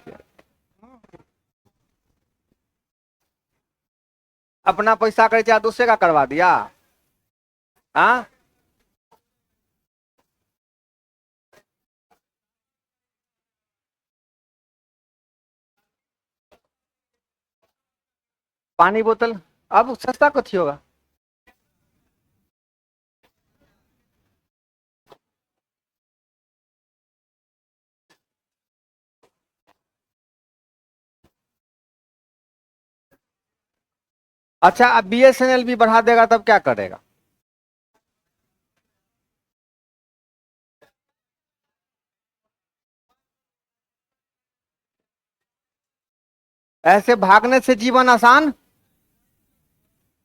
A: अपना पैसा का रिचार्ज दूसरे का करवा दिया। हाँ, पानी बोतल अब सस्ता कथी होगा? अच्छा, अब बीएसएनएल भी बढ़ा देगा तब क्या करेगा? ऐसे भागने से जीवन आसान,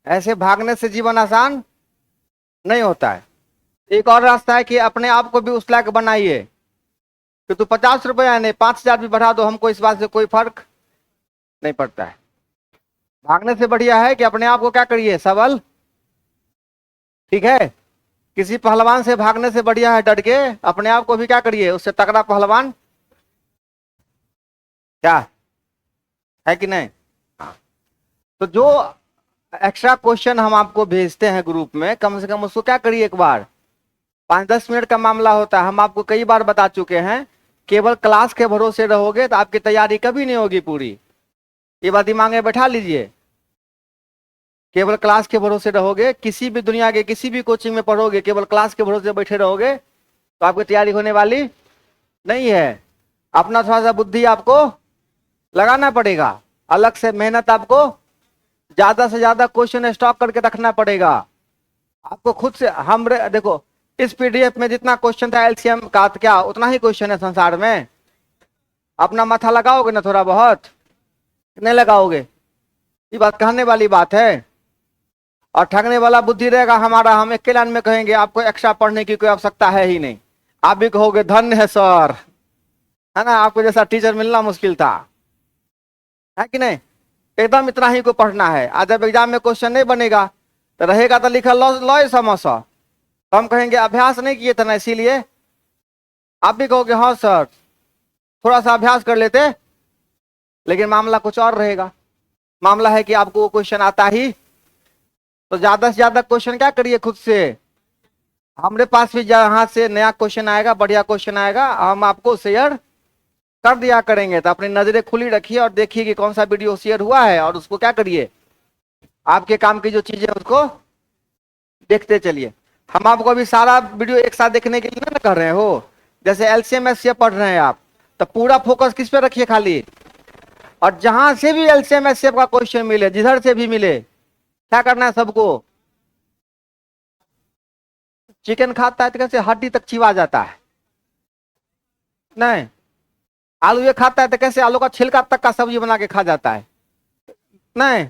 A: ऐसे भागने से जीवन आसान नहीं होता है। एक और रास्ता है कि अपने आप को भी उस लायक बनाइए कि तू 50 रुपया यानी 5,000 भी बढ़ा दो, हमको इस बात से कोई फर्क नहीं पड़ता है। भागने से बढ़िया है कि अपने आप को क्या करिए, सबल। ठीक है, किसी पहलवान से भागने से बढ़िया है डट के अपने आप को भी क्या करिए, उससे तगड़ा पहलवान। क्या है कि नहीं? हाँ। तो जो एक्स्ट्रा क्वेश्चन हम आपको भेजते हैं ग्रुप में, कम से कम उसको क्या करिए एक बार, 5-10 मिनट का मामला होता है। हम आपको कई बार बता चुके हैं, केवल क्लास के भरोसे रहोगे तो आपकी तैयारी कभी नहीं होगी पूरी। ये बात दिमाग में बैठा लीजिए। केवल क्लास के भरोसे रहोगे, किसी भी दुनिया के किसी भी कोचिंग में पढ़ोगे, केवल क्लास के भरोसे बैठे रहोगे तो आपकी तैयारी होने वाली नहीं है। अपना थोड़ा सा बुद्धि आपको लगाना पड़ेगा, अलग से मेहनत आपको ज्यादा से ज्यादा क्वेश्चन स्टॉक करके रखना पड़ेगा आपको खुद से। हम देखो, इस पीडीएफ में जितना क्वेश्चन था एलसीएम का, क्या उतना ही क्वेश्चन है संसार में। अपना माथा लगाओगे ना थोड़ा बहुत, नहीं लगाओगे, ये बात कहने वाली बात है। और ठगने वाला बुद्धि रहेगा हमारा, हम एक लाइन में कहेंगे आपको एक्स्ट्रा पढ़ने की कोई आवश्यकता है ही नहीं, आप भी कहोगे धन्य है सर, है ना, आपको जैसा टीचर मिलना मुश्किल था, है कि नहीं। एकदम इतना ही को पढ़ना है। आज जब एग्जाम में क्वेश्चन नहीं बनेगा तो रहेगा तो लिखा लॉ समोसा, तो हम कहेंगे अभ्यास नहीं किए थे ना इसीलिए। आप भी कहोगे हाँ सर थोड़ा सा अभ्यास कर लेते, लेकिन मामला कुछ और रहेगा। मामला है कि आपको वो क्वेश्चन आता ही, तो ज्यादा से ज्यादा क्वेश्चन क्या करिए खुद से। हमारे पास भी जहां से नया क्वेश्चन आएगा, बढ़िया क्वेश्चन आएगा, हम आपको शेयर कर दिया करेंगे। तो अपनी नजरें खुली रखिए और देखिए कि कौन सा वीडियो शेयर हुआ है, और उसको क्या करिए, आपके काम की जो चीजें उसको देखते चलिए। हम आपको अभी सारा वीडियो एक साथ देखने के लिए ना कर रहे हो। जैसे एलसीएम एससीएफ पढ़ रहे हैं आप, तो पूरा फोकस किस पे रखिए खाली, और जहां से भी एलसीएम एससीएफ का क्वेश्चन मिले, जिधर से भी मिले, क्या करना है सबको। चिकन खाता है तो कैसे हड्डी तक चिवा जाता है, नहीं। आलू ये खाता है तो कैसे आलू का छिलका तक का सब्जी बना के खा जाता है, नहीं।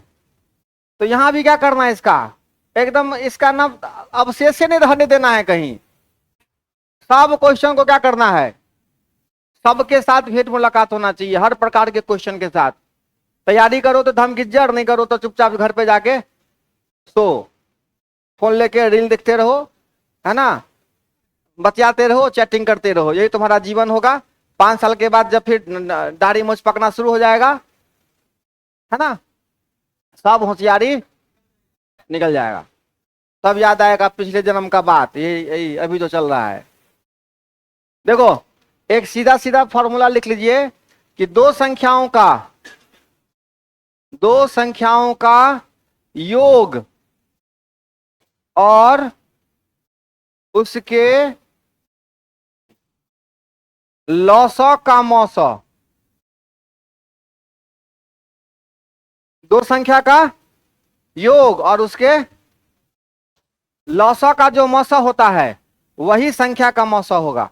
A: तो यहां भी क्या करना है, इसका एकदम इसका ना अवशेष नहीं रहने देना है कहीं। सब क्वेश्चन को क्या करना है, सबके साथ भेंट मुलाकात होना चाहिए, हर प्रकार के क्वेश्चन के साथ। तैयारी करो तो धम गिज्जर, नहीं करो तो चुपचाप घर पे जाके सो, फोन लेके रील देखते रहो, है ना, बतियाते रहो, चैटिंग करते रहो, यही तुम्हारा जीवन होगा। 5 साल के बाद जब फिर दाढ़ी मूंछ पकना शुरू हो जाएगा, है ना, सब होशियारी निकल जाएगा, तब याद आएगा पिछले जन्म का बात, यही अभी जो चल रहा है। देखो एक सीधा सीधा फॉर्मूला लिख लीजिए कि दो संख्याओं का योग और उसके लौसौ का मौसौ, दो संख्या का योग और उसके लौसौ का जो मौसौ होता है वही संख्या का मौसौ होगा।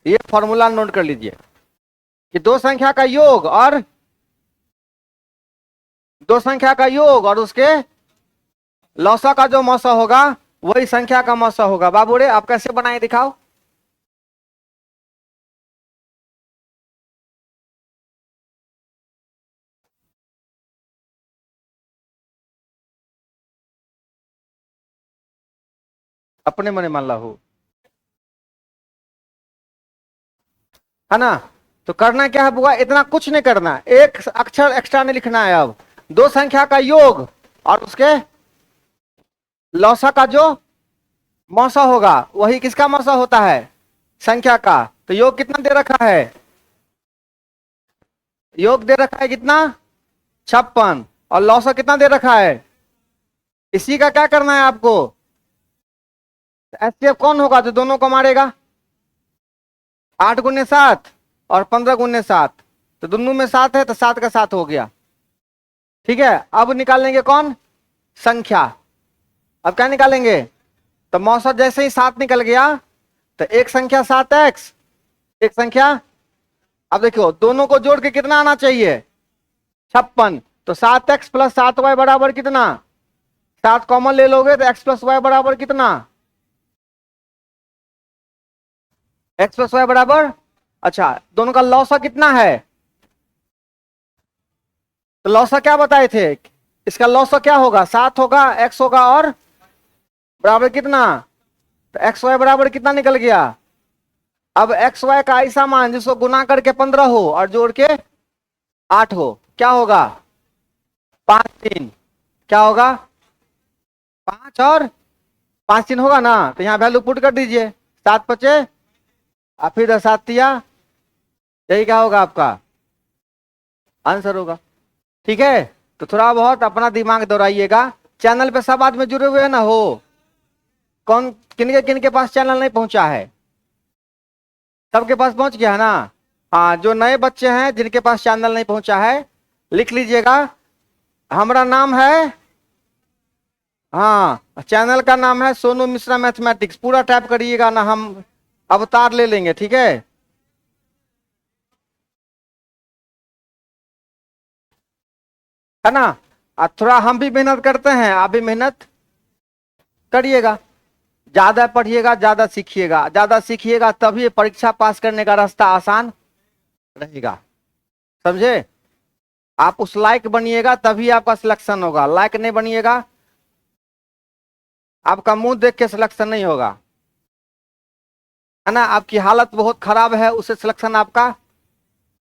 A: ये फॉर्मूला नोट कर लीजिए कि दो संख्या का योग और उसके लौसौ का जो मौसौ होगा वही संख्या का मौसौ होगा। बाबू रे आप कैसे बनाए दिखाओ। अपने मने मान ला हो, है ना। तो करना क्या है बुआ, इतना कुछ नहीं करना, एक अक्षर एक्स्ट्रा नहीं लिखना है। अब दो संख्या का योग और उसके लौसा का जो मौसा होगा वही किसका मौसा होता है, संख्या का। तो योग कितना दे रखा है, योग दे रखा है कितना 56, और लौसा कितना दे रखा है। इसी का क्या करना है आपको, एचसीएफ कौन होगा जो दोनों को मारेगा, 8 × 7 और 15 × 7, तो दोनों में 7 है तो 7 का 7 हो गया। ठीक है, अब निकालेंगे कौन, संख्या। अब क्या निकालेंगे, तो मौसा जैसे ही 7 निकल गया तो एक संख्या 7x, एक संख्या, अब देखो दोनों को जोड़ के कितना आना चाहिए 56, तो 7x + 7y बराबर कितना, 7 कॉमन ले लोगे तो x + y बराबर कितना एक्स प्लस वाई बराबर, अच्छा दोनों का लॉसा कितना है, तो लॉसा क्या बताए थे, इसका लॉसा क्या होगा, 7 होगा, एक्स होगा और बराबर कितना, तो एक्स वाई बराबर कितना निकल गया। अब एक्स वाई का ऐसा मान जिसको गुना करके 15 हो और जोड़ के 8 हो, क्या होगा, 5 3, क्या होगा, 5 और 5 3 होगा ना, तो यहाँ वैल्यू पुट कर दीजिए, 7 5 और फिर 7 यही क्या होगा आपका आंसर होगा। ठीक है, तो थोड़ा बहुत अपना दिमाग दौड़ाइएगा। चैनल पे सब आदमी जुड़े हुए हैं ना हो, कौन किन के पास चैनल नहीं पहुंचा है, सबके पास पहुंच गया है ना। हाँ, जो नए बच्चे हैं जिनके पास चैनल नहीं पहुंचा है, लिख लीजिएगा, हमारा नाम है, हाँ चैनल का नाम है सोनू मिश्रा मैथमेटिक्स, पूरा टाइप करिएगा ना, हम अवतार ले लेंगे, ठीक है। है ना, और थोड़ा हम भी मेहनत करते हैं, आप भी मेहनत करिएगा, ज्यादा पढ़िएगा, ज्यादा सीखिएगा, ज्यादा सीखिएगा तभी परीक्षा पास करने का रास्ता आसान रहेगा, समझे। आप उस लायक बनिएगा तभी आपका सिलेक्शन होगा, लायक नहीं बनिएगा, आपका मुंह देख के सिलेक्शन नहीं होगा, है ना। आपकी हालत बहुत खराब है, उससे सिलेक्शन आपका,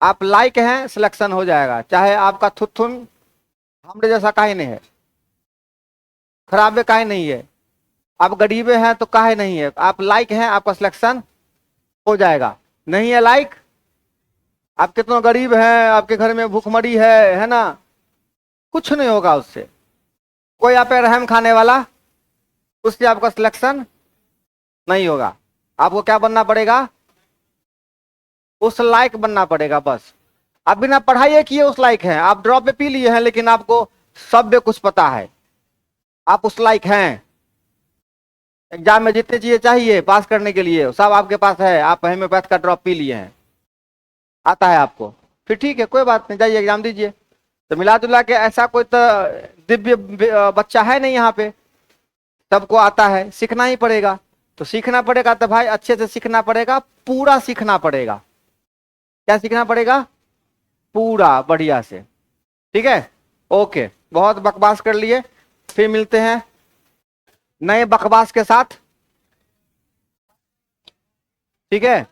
A: आप लायक हैं सिलेक्शन हो जाएगा, चाहे आपका थुथुन हमरे जैसा काहे नहीं है, खराबे काहे नहीं है, आप गरीबे हैं तो काहे नहीं है, आप लायक हैं, आपका सिलेक्शन हो जाएगा। नहीं है लायक, आप कितना गरीब हैं, आपके घर में भूखमरी है ना, कुछ नहीं होगा उससे, कोई आप पे रहम खाने वाला, उससे आपका सिलेक्शन नहीं होगा। आपको क्या बनना पड़ेगा, उस लायक बनना पड़ेगा बस। आप बिना पढ़ाई किए उस लायक हैं, आप ड्रॉप पे पी लिए हैं लेकिन आपको सब में कुछ पता है, आप उस लायक हैं। एग्जाम में जितने चीजें चाहिए पास करने के लिए सब आपके पास है, आप होम्योपैथ का ड्रॉप पी लिए हैं, आता है आपको, फिर ठीक है कोई बात नहीं, जाइए एग्जाम दीजिए। तो मिला जुला के ऐसा कोई तो दिव्य बच्चा है नहीं यहाँ पे, सबको आता है, सीखना ही पड़ेगा। तो सीखना पड़ेगा तो भाई अच्छे से सीखना पड़ेगा, पूरा सीखना पड़ेगा, क्या सीखना पड़ेगा, पूरा बढ़िया से, ठीक है। ओके, बहुत बकवास कर लिए, फिर मिलते हैं नए बकवास के साथ, ठीक है।